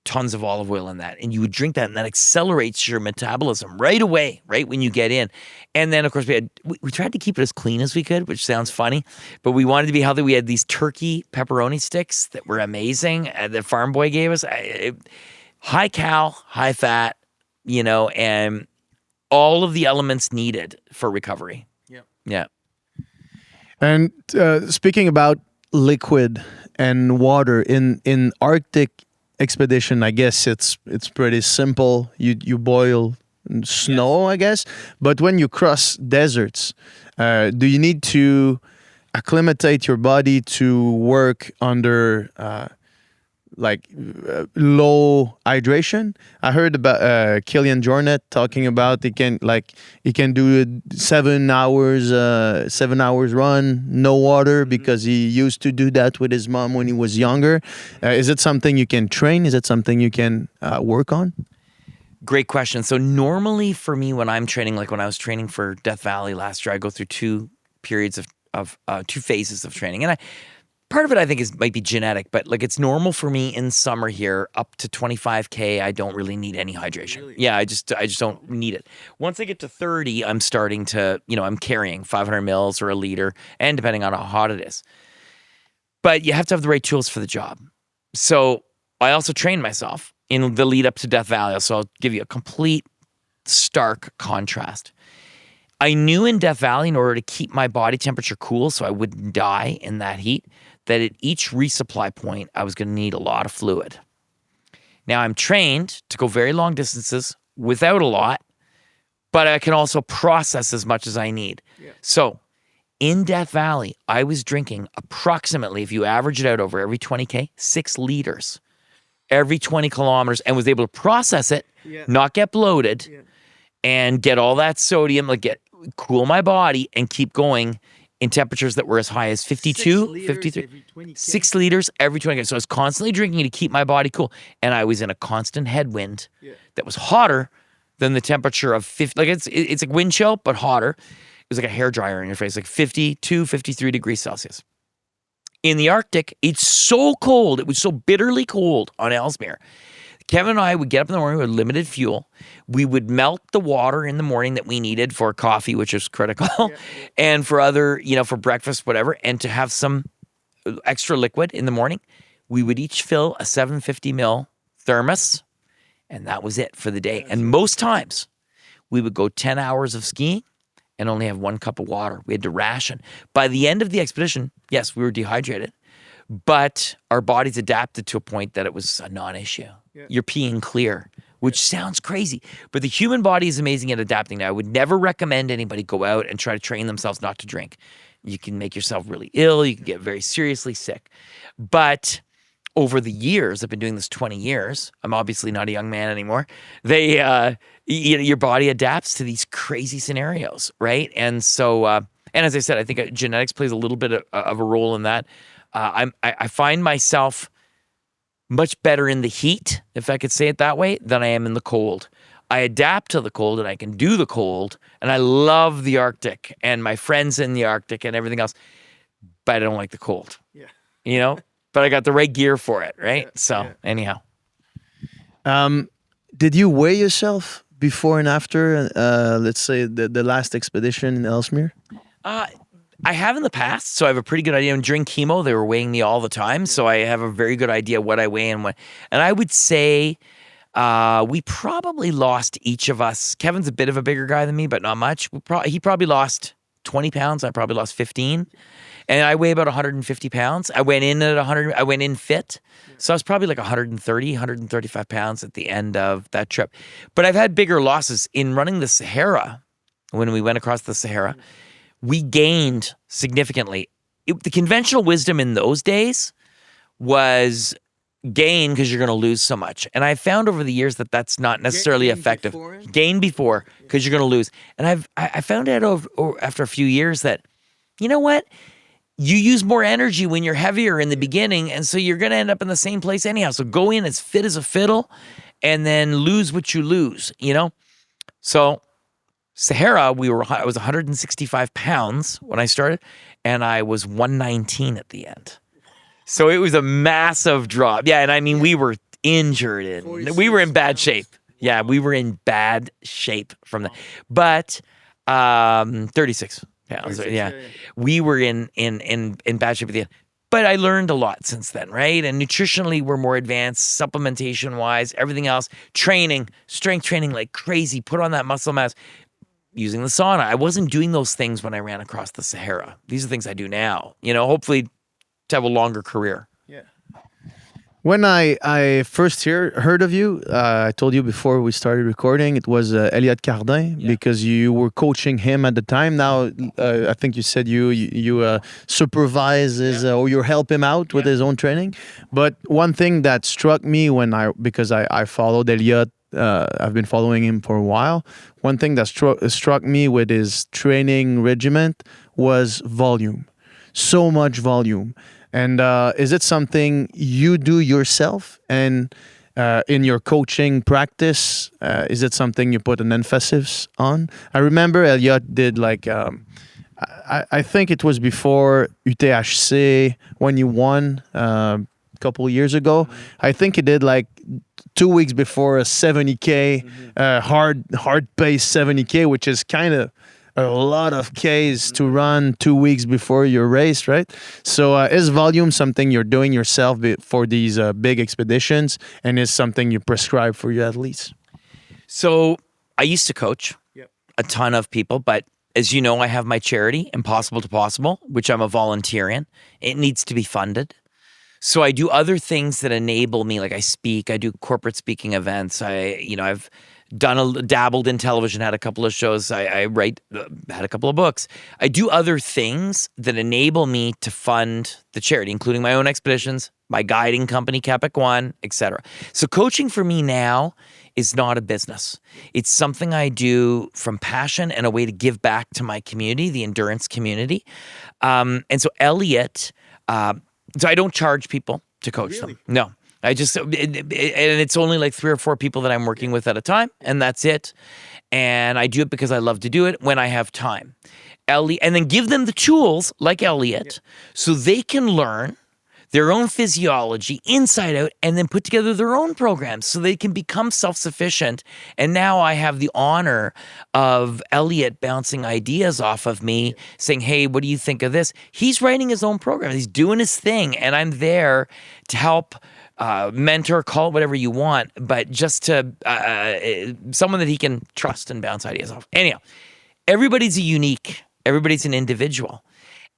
tons of olive oil in that, and you would drink that, and that accelerates your metabolism right away, right when you get in. And then, of course, we tried to keep it as clean as we could, which sounds funny, but we wanted to be healthy. We had these turkey pepperoni sticks that were amazing that Farm Boy gave us. High cal, high fat, you know, and all of the elements needed for recovery. Yeah. And speaking about liquid and water in Arctic expedition, I guess it's pretty simple. You boil snow, I guess. But when you cross deserts, do you need to acclimate your body to work under low hydration? I heard about Killian Jornet talking about he can do 7 hours run, no water, because he used to do that with his mom when he was younger. Is it something you can train? Is it something you can work on? Great question. So normally for me, when I'm training, like when I was training for Death Valley last year, I go through 2 periods of 2 phases of training, and part of it I think might be genetic, but like it's normal for me in summer here up to 25K. I don't really need any hydration. Really? Yeah, I just don't need it. Once I get to 30, I'm starting to, I'm carrying 500 mils or a liter, and depending on how hot it is. But you have to have the right tools for the job. So I also train myself in the lead up to Death Valley. So I'll give you a complete stark contrast. I knew in Death Valley, in order to keep my body temperature cool so I wouldn't die in that heat, that at each resupply point, I was going to need a lot of fluid. Now, I'm trained to go very long distances without a lot, but I can also process as much as I need. Yeah. So in Death Valley, I was drinking approximately, if you average it out over every 20K, 6 liters every 20 kilometers, and was able to process it, not get bloated, and get all that sodium, cool my body and keep going in temperatures that were as high as 52, 53. 6 liters every 20K. So I was constantly drinking to keep my body cool. And I was in a constant headwind that was hotter than the temperature of 50. Like it's like wind chill, but hotter. It was like a hairdryer in your face, like 52, 53 degrees Celsius. In the Arctic, it's so cold. It was so bitterly cold on Ellesmere. Kevin and I would get up in the morning with limited fuel. We would melt the water in the morning that we needed for coffee, which is critical, and for other, for breakfast, whatever, and to have some extra liquid in the morning. We would each fill a 750 ml thermos, and that was it for the day. And most times, we would go 10 hours of skiing and only have 1 cup of water. We had to ration. By the end of the expedition, yes, we were dehydrated, but our bodies adapted to a point that it was a non-issue. Yeah. You're peeing clear, which sounds crazy, but the human body is amazing at adapting. Now, I would never recommend anybody go out and try to train themselves not to drink. You can make yourself really ill. You can get very seriously sick. But over the years, I've been doing this 20 years. I'm obviously not a young man anymore. Your body adapts to these crazy scenarios, right? And so, and as I said, I think genetics plays a little bit of a role in that. I find myself much better in the heat, if I could say it that way, than I am in the cold. I adapt to the cold and I can do the cold, and I love the Arctic and my friends in the Arctic and everything else, but I don't like the cold. Yeah. But I got the right gear for it, right? Yeah, so anyhow. Did you weigh yourself before and after, let's say, the last expedition in Ellesmere? I have in the past, so I have a pretty good idea. And during chemo, they were weighing me all the time, so I have a very good idea what I weigh and what. And I would say we probably lost, each of us. Kevin's a bit of a bigger guy than me, but not much. He probably lost 20 pounds. I probably lost 15. And I weigh about 150 pounds. I went in at 100. I went in fit. So I was probably like 130, 135 pounds at the end of that trip. But I've had bigger losses in running the Sahara. When we went across the Sahara, we gained significantly. The conventional wisdom in those days was gain because you're going to lose so much. And I found over the years that that's not necessarily effective. Gain before because you're going to lose. And I found out after a few years that, you know what? You use more energy when you're heavier in the beginning, and so you're going to end up in the same place anyhow. So go in as fit as a fiddle and then lose what you lose, So Sahara, I was 165 pounds when I started, and I was 119 at the end. So it was a massive drop. Yeah, and I mean, we were injured. And we were in bad shape. Yeah, we were in bad shape from that. But 36 pounds. Yeah. We were in bad shape at the end. But I learned a lot since then, right? And nutritionally, we're more advanced, supplementation-wise, everything else. Training, strength training like crazy, put on that muscle mass. Using the sauna. I wasn't doing those things when I ran across the Sahara. These are things I do now, hopefully to have a longer career. Yeah. When I first heard of you, I told you before we started recording, it was Elliot Cardin because you were coaching him at the time. Now, I think you said you supervise his or you help him out with his own training. But one thing that struck me because I followed Elliot, I've been following him for a while. One thing that struck me with his training regiment was volume. So much volume. And is it something you do yourself? And in your coaching practice, is it something you put an emphasis on? I remember Elliot did I think it was before UTHC when you won a couple of years ago. I think he did 2 weeks before a 70K, hard pace 70K, which is kind of a lot of Ks to run 2 weeks before your race, right? So is volume something you're doing yourself for these big expeditions, and is something you prescribe for your athletes? So I used to coach a ton of people, but as you know, I have my charity, Impossible to Possible, which I'm a volunteer in. It needs to be funded. So I do other things that enable me, like I speak, I do corporate speaking events. I've dabbled in television, had a couple of shows. I write, had a couple of books. I do other things that enable me to fund the charity, including my own expeditions, my guiding company, Capic One, etc. So coaching for me now is not a business. It's something I do from passion and a way to give back to my community, the endurance community. And so Elliot, so I don't charge people to coach them. No. I just, and it's only 3 or 4 people that I'm working with at a time, and that's it. And I do it because I love to do it when I have time. And then give them the tools, like Elliot, so they can learn their own physiology inside out and then put together their own programs so they can become self-sufficient. And now I have the honor of Elliot bouncing ideas off of me, saying, hey, what do you think of this? He's writing his own program. He's doing his thing, and I'm there to help mentor, call it whatever you want, but just to someone that he can trust and bounce ideas off. Anyhow, everybody's an individual.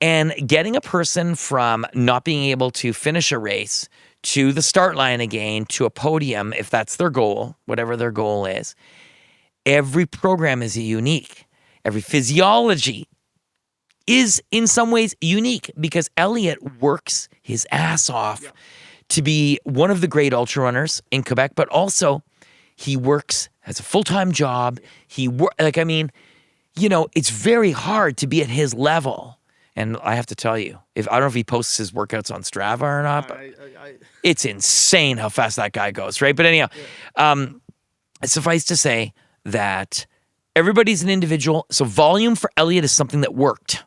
And getting a person from not being able to finish a race to the start line again, to a podium, if that's their goal, whatever their goal is, every program is unique. Every physiology is in some ways unique because Elliot works his ass off to be one of the great ultra runners in Quebec, but also he works as a full-time job. It's very hard to be at his level. And I have to tell you, I don't know if he posts his workouts on Strava or not, but it's insane how fast that guy goes, right? But anyhow, suffice to say that everybody's an individual. So volume for Elliot is something that worked.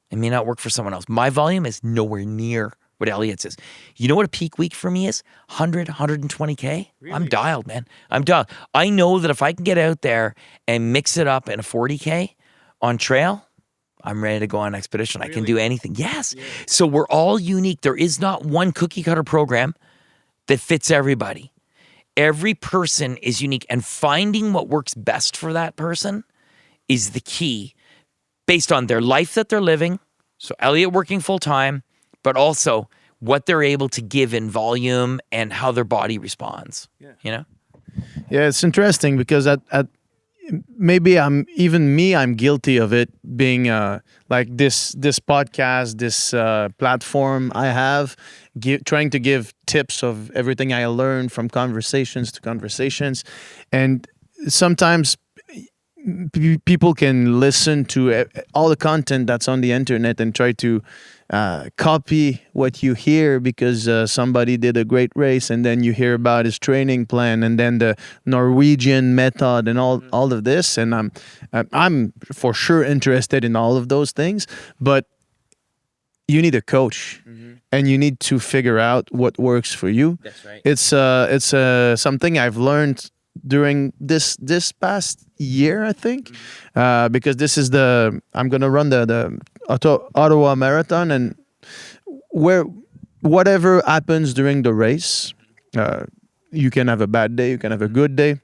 It may not work for someone else. My volume is nowhere near what Elliot's is. You know what a peak week for me is? 100, 120K? Really? I'm dialed, man. I'm dialed. I know that if I can get out there and mix it up in a 40K on trail, I'm ready to go on expedition. Really? I can do anything. Yes. Yeah. So we're all unique. There is not one cookie cutter program that fits everybody. Every person is unique, and finding what works best for that person is the key based on their life that they're living. So Elliot working full time, but also what they're able to give in volume and how their body responds. Yeah. Yeah, it's interesting because maybe I'm guilty of it being like this podcast, this platform I have, trying to give tips of everything I learned from conversations to conversations. And sometimes people can listen to all the content that's on the internet and try to copy what you hear because somebody did a great race, and then you hear about his training plan and then the Norwegian method and all of this. And I'm for sure interested in all of those things, but you need a coach, and you need to figure out what works for you. That's right. It's something I've learned during this past year, I think, because this is I'm gonna run the Ottawa Marathon, and whatever happens during the race, you can have a bad day, you can have a good day,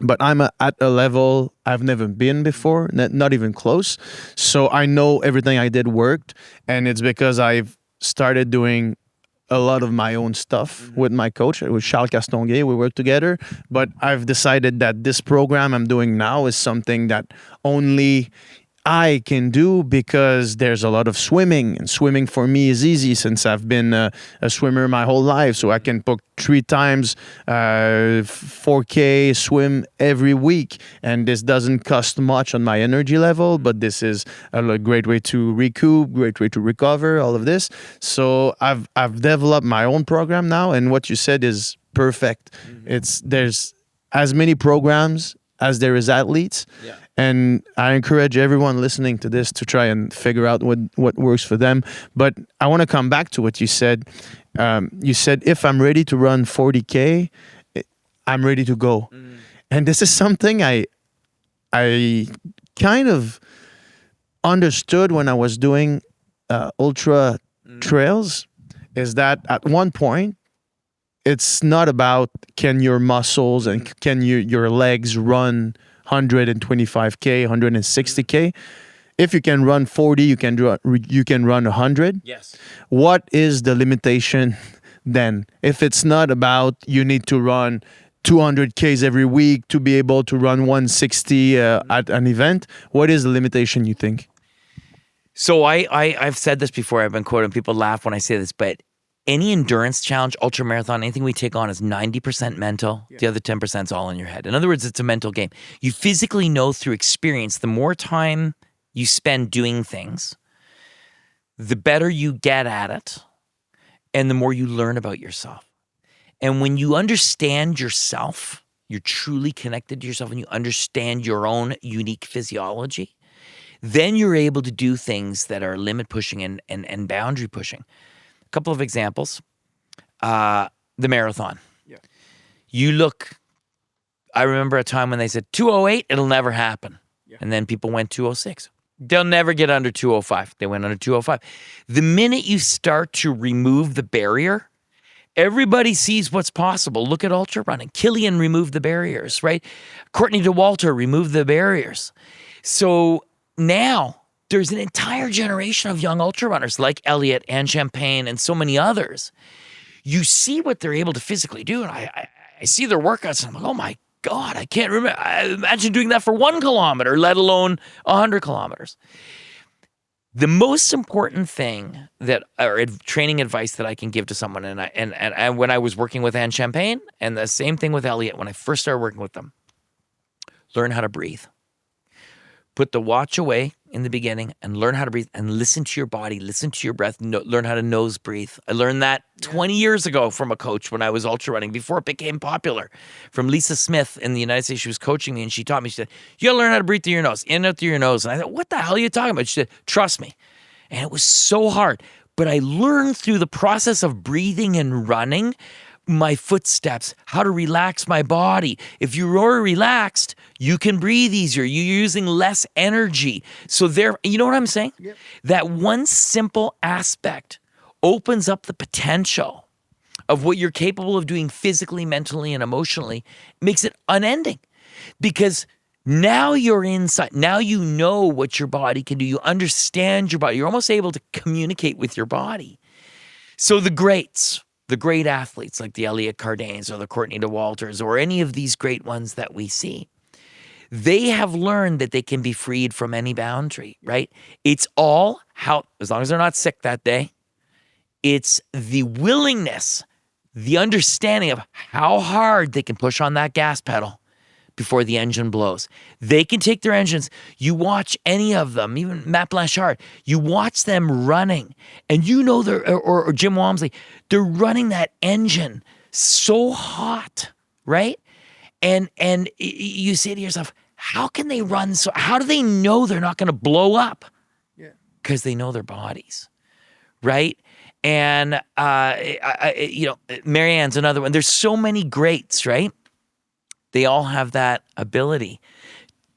but I'm at a level I've never been before, not even close. So I know everything I did worked, and it's because I've started doing a lot of my own stuff with my coach, with Charles Castonguay. We work together, but I've decided that this program I'm doing now is something that only I can do because there's a lot of swimming, and swimming for me is easy since I've been a swimmer my whole life. So I can book 3 times 4K swim every week, and this doesn't cost much on my energy level, but this is a great way to recoup, great way to recover, all of this. So I've developed my own program now, and what you said is perfect. There's as many programs as there is athletes. Yeah. And I encourage everyone listening to this to try and figure out what works for them. But I want to come back to what you said. You said, if I'm ready to run 40K, I'm ready to go. And this is something I kind of understood when I was doing ultra trails, is that at one point, it's not about can your muscles and can your legs run 125K, 160K. If you can run 40, you can run 100. Yes. What is the limitation then? If it's not about you need to run 200Ks every week to be able to run 160 at an event, what is the limitation, you think? So I've said this before. I've been quoted. People laugh when I say this, but any endurance challenge, ultra marathon, anything we take on is 90% mental. The other 10% is all in your head. In other words, it's a mental game. You physically know through experience, the more time you spend doing things, the better you get at it, and the more you learn about yourself. And when you understand yourself, you're truly connected to yourself, and you understand your own unique physiology, then you're able to do things that are limit pushing and boundary pushing. Couple of examples. The marathon. Yeah. You look, I remember a time when they said 2:08, it'll never happen. Yeah. And then people went 2:06. They'll never get under 2:05. They went under 2:05. The minute you start to remove the barrier, everybody sees what's possible. Look at ultra running. Killian removed the barriers, right? Courtney DeWalter removed the barriers. So now there's an entire generation of young ultra runners like Elliot and Champagne and so many others. You see what they're able to physically do, and I see their workouts, and I'm like, oh my God, I can't remember. I imagine doing that for 1 kilometer, let alone 100 kilometers. The most important thing or training advice that I can give to someone, and when I was working with Anne Champagne, and the same thing with Elliot when I first started working with them, learn how to breathe. Put the watch away in the beginning and learn how to breathe and listen to your body, listen to your breath, learn how to nose breathe. I learned that 20 years ago from a coach when I was ultra running, before it became popular, from Lisa Smith in the United States. She was coaching me and she taught me, she said, you gotta learn how to breathe through your nose, in and out through your nose. And I thought, what the hell are you talking about? She said, trust me. And it was so hard. But I learned through the process of breathing and running my footsteps, how to relax my body. If you're relaxed, you can breathe easier. You're using less energy. So you know what I'm saying? Yep. That one simple aspect opens up the potential of what you're capable of doing physically, mentally, and emotionally, makes it unending. Because now you're inside. Now you know what your body can do. You understand your body. You're almost able to communicate with your body. So the great athletes like the Elliot Cardanes or the Courtney DeWalters or any of these great ones that we see, they have learned that they can be freed from any boundary, right? It's all how, as long as they're not sick that day, it's the willingness, the understanding of how hard they can push on that gas pedal before the engine blows. They can take their engines. You watch any of them, even Matt Blanchard, you watch them running, and you know or Jim Walmsley, they're running that engine so hot, right? And you say to yourself, how can they run so? How do they know they're not going to blow up? Yeah, because they know their bodies, right? And Marianne's another one. There's so many greats, right? They all have that ability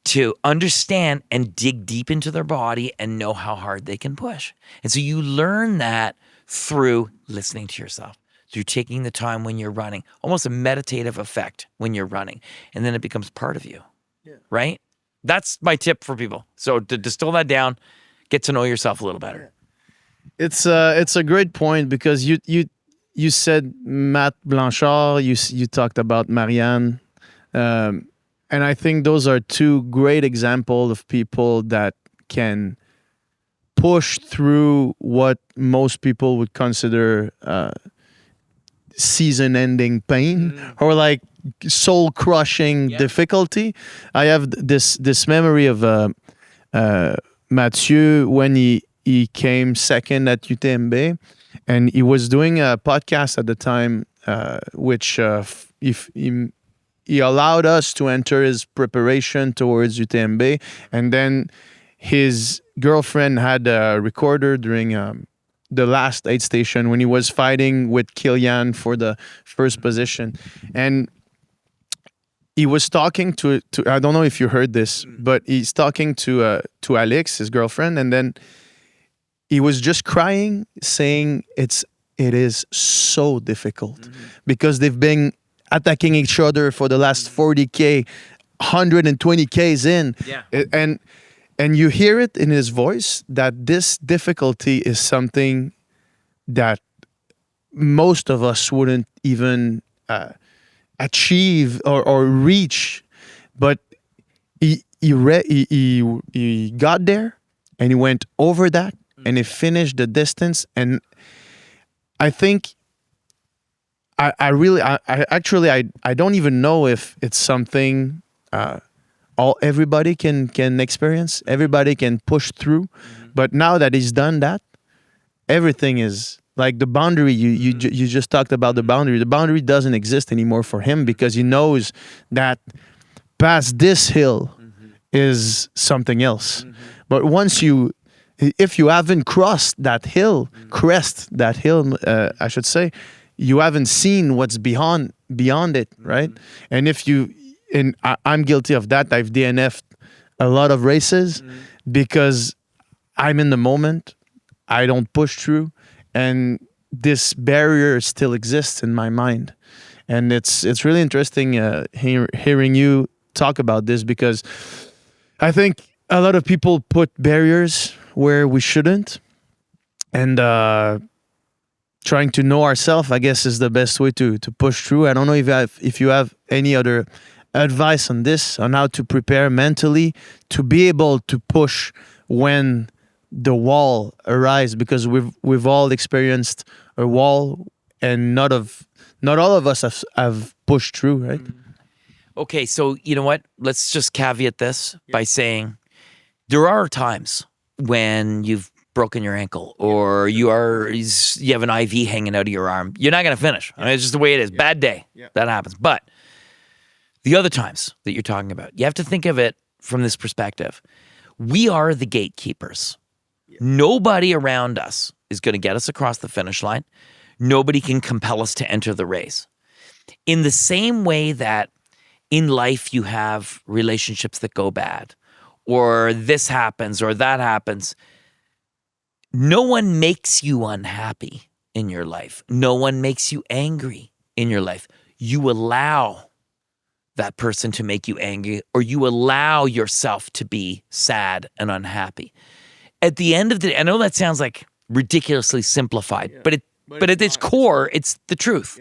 to understand and dig deep into their body and know how hard they can push. And so you learn that through listening to yourself, through taking the time when you're running, almost a meditative effect when you're running. And then it becomes part of you, right? That's my tip for people. So to distill that down, get to know yourself a little better. It's a great point, because you said Matt Blanchard, you talked about Marianne, and I think those are two great examples of people that can push through what most people would consider season-ending pain or like soul-crushing difficulty. I have this memory of Mathieu when he came second at UTMB, and he was doing a podcast at the time, which if he allowed us to enter his preparation towards UTMB, and then his girlfriend had a recorder during the last aid station when he was fighting with Kilian for the first position. And he was talking to I don't know if you heard this, but he's talking to Alex, his girlfriend, and then he was just crying, saying it is so difficult because they've been attacking each other for the last 40K, 120Ks in. Yeah. And you hear it in his voice that this difficulty is something that most of us wouldn't even achieve or reach. But he got there and he went over that and he finished the distance. And I think I don't even know if it's something everybody can experience, everybody can push through. But now that he's done that, everything is like the boundary. You just talked about the boundary. The boundary doesn't exist anymore for him because he knows that past this hill is something else. But if you haven't crossed that hill, I should say, you haven't seen what's beyond it, right? And I'm guilty of that. I've DNF'd a lot of races because I'm in the moment. I don't push through, and this barrier still exists in my mind. And it's really interesting hearing you talk about this, because I think a lot of people put barriers where we shouldn't, and trying to know ourselves, I guess, is the best way to push through. I don't know if you have any other advice on this, on how to prepare mentally to be able to push when the wall arises, because we've all experienced a wall, and not all of us have pushed through, right? Okay, so you know what? Let's just caveat this by saying there are times when you've broken your ankle or you have an IV hanging out of your arm. You're not going to finish. I mean, it's just the way it is. Bad day. That happens. But the other times that you're talking about, you have to think of it from this perspective. We are the gatekeepers. Nobody around us is going to get us across the finish line. Nobody can compel us to enter the race. In the same way that in life you have relationships that go bad, or this happens or that happens, no one makes you unhappy in your life. No one makes you angry in your life. You allow that person to make you angry, or you allow yourself to be sad and unhappy. At the end of the day, I know that sounds like ridiculously simplified, but at its core, it's the truth.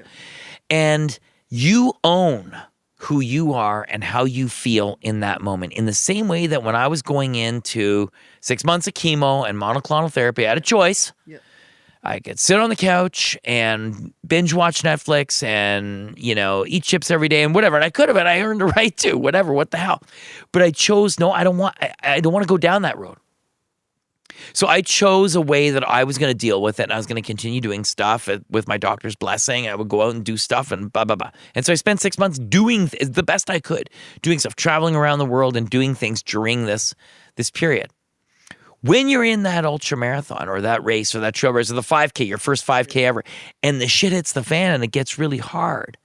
And you own who you are and how you feel in that moment. In the same way that when I was going into 6 months of chemo and monoclonal therapy, I had a choice. I could sit on the couch and binge watch Netflix and, eat chips every day and whatever. And I could have, and I earned the right to, whatever, what the hell. But I chose, no, I don't want to go down that road. So I chose a way that I was going to deal with it, and I was going to continue doing stuff with my doctor's blessing. I would go out and do stuff and blah, blah, blah. And so I spent 6 months doing the best I could, doing stuff, traveling around the world and doing things during this period. When you're in that ultra marathon or that race or that trail race or the 5K, your first 5K ever, and the shit hits the fan and it gets really hard,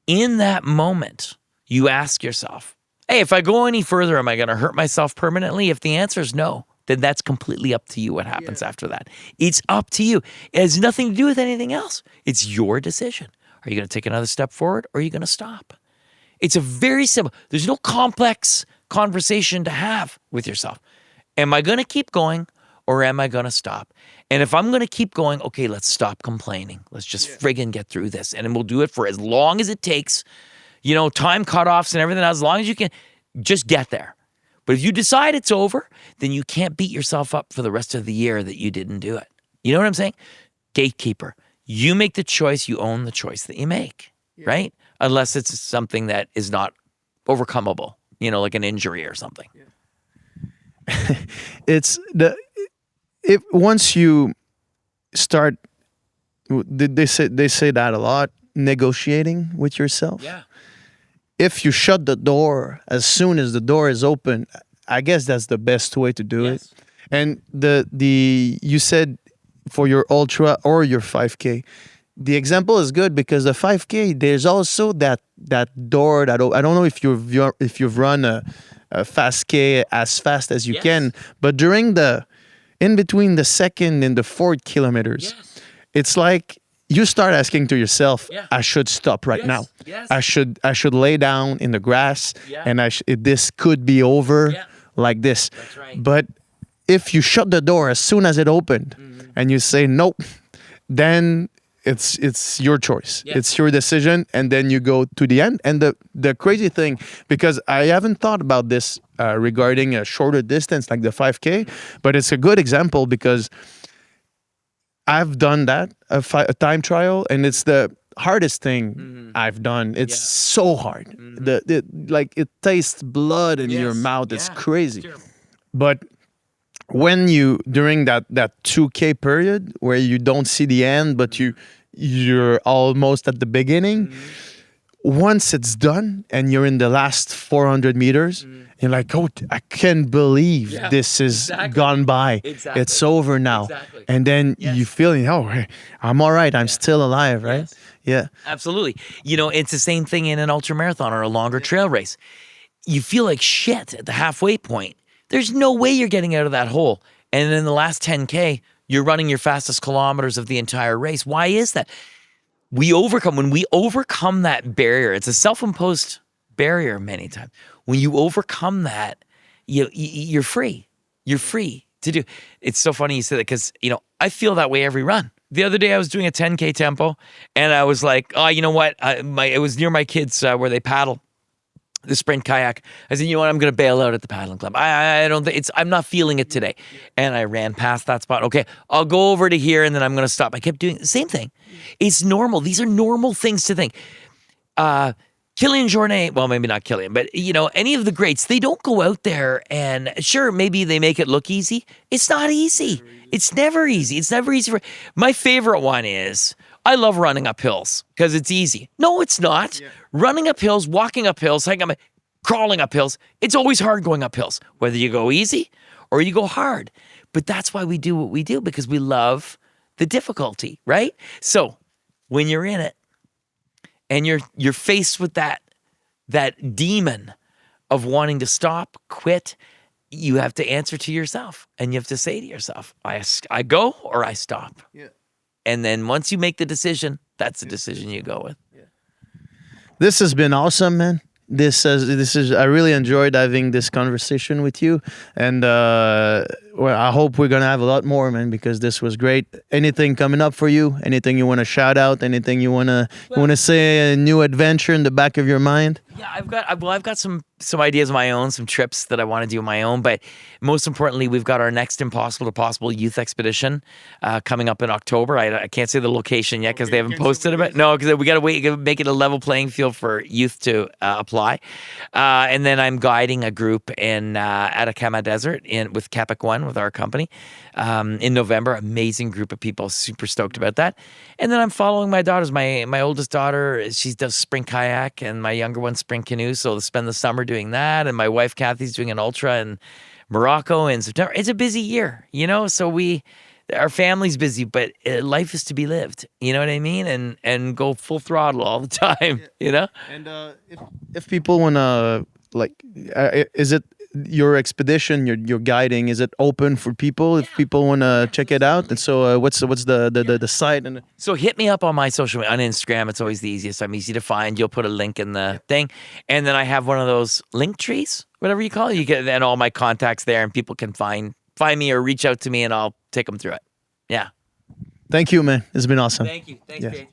in that moment, you ask yourself, hey, if I go any further, am I going to hurt myself permanently? If the answer is no, then that's completely up to you what happens after that. It's up to you. It has nothing to do with anything else. It's your decision. Are you going to take another step forward, or are you going to stop? It's a very simple, there's no complex conversation to have with yourself. Am I going to keep going, or am I going to stop? And if I'm going to keep going, okay, let's stop complaining. Let's just friggin' get through this. And then we'll do it for as long as it takes, time cutoffs and everything else, as long as you can, just get there. But if you decide it's over, then you can't beat yourself up for the rest of the year that you didn't do it. You know what I'm saying? Gatekeeper. You make the choice, you own the choice that you make, right? Unless it's something that is not overcomable, like an injury or something. If once you start, they say that a lot, negotiating with yourself. Yeah. If you shut the door as soon as the door is open, I guess that's the best way to do it. And you said for your ultra or your 5K, the example is good because the 5K, there's also that door that I don't know if you've run a fast K as fast as you can, but in between the second and the fourth kilometers, it's like you start asking to yourself, I should stop right now. Yes. I should lay down in the grass and this could be over like this. That's right. But if you shut the door as soon as it opened and you say nope, then it's your choice. It's your decision, and then you go to the end. And the crazy thing, because I haven't thought about this regarding a shorter distance like the 5K, but it's a good example because I've done that, a time trial, and it's the hardest thing I've done. It's so hard. It tastes blood in your mouth. It's crazy. But when during that 2K period where you don't see the end, but you're almost at the beginning, once it's done and you're in the last 400 meters, you're like, oh, I can't believe this is gone by. Exactly. It's over now. Exactly. And then you feel, hey, I'm all right. I'm still alive, right? Yes. Yeah. Absolutely. It's the same thing in an ultra marathon or a longer trail race. You feel like shit at the halfway point. There's no way you're getting out of that hole. And in the last 10K, you're running your fastest kilometers of the entire race. Why is that? When we overcome that barrier, it's a self-imposed barrier many times. When you overcome that, you're free. You're free to do. It's so funny you say that because, I feel that way every run. The other day I was doing a 10K tempo and I was like, oh, you know what? It was near my kids where they paddle the sprint kayak. I said, you know what? I'm going to bail out at the paddling club. I don't think I'm not feeling it today. And I ran past that spot. Okay, I'll go over to here and then I'm going to stop. I kept doing the same thing. It's normal. These are normal things to think. Killian Jornet, well, maybe not Killian, but any of the greats, they don't go out there and sure, maybe they make it look easy. It's not easy. It's never easy. It's never easy. My favorite one is, I love running up hills because it's easy. No, it's not. Yeah. Running up hills, walking up hills, crawling up hills. It's always hard going up hills, whether you go easy or you go hard. But that's why we do what we do, because we love the difficulty, right? So when you're in it and you're faced with that demon of wanting to stop, quit, you have to answer to yourself and you have to say to yourself, I go or I stop. Yeah. And then once you make the decision, that's the decision you go with. Yeah. This has been awesome, man. I really enjoyed having this conversation with you, and I hope we're gonna have a lot more, man, because this was great. Anything coming up for you? Anything you want to shout out? Anything you wanna say? A new adventure in the back of your mind? Yeah, I've got some ideas of my own, some trips that I want to do on my own, but most importantly, we've got our next Impossible to Possible youth expedition coming up in October. I can't say the location yet because they haven't posted it. No, because we got to wait, make it a level playing field for youth to apply. And then I'm guiding a group in Atacama Desert with Capic One with our company in November. Amazing group of people, super stoked about that. And then I'm following my daughters. My oldest daughter, she does spring kayak, and my younger one spring canoe. So they'll spend the summer doing that. And my wife Kathy's doing an ultra in Morocco in September. It's a busy year, so our family's busy, but life is to be lived. You know what I mean? And go full throttle all the time. And if people wanna is it your expedition you're guiding? Is it open for people if people wanna check it out? And so what's the site? And so hit me up on my social media on Instagram. It's always the easiest. I'm easy to find. You'll put a link in the thing, and then I have one of those link trees, whatever you call it. You get then all my contacts there, and people can find me or reach out to me, and I'll take them through it. Yeah. Thank you, man. It's been awesome. Thank you. Thanks, Yes. Paige.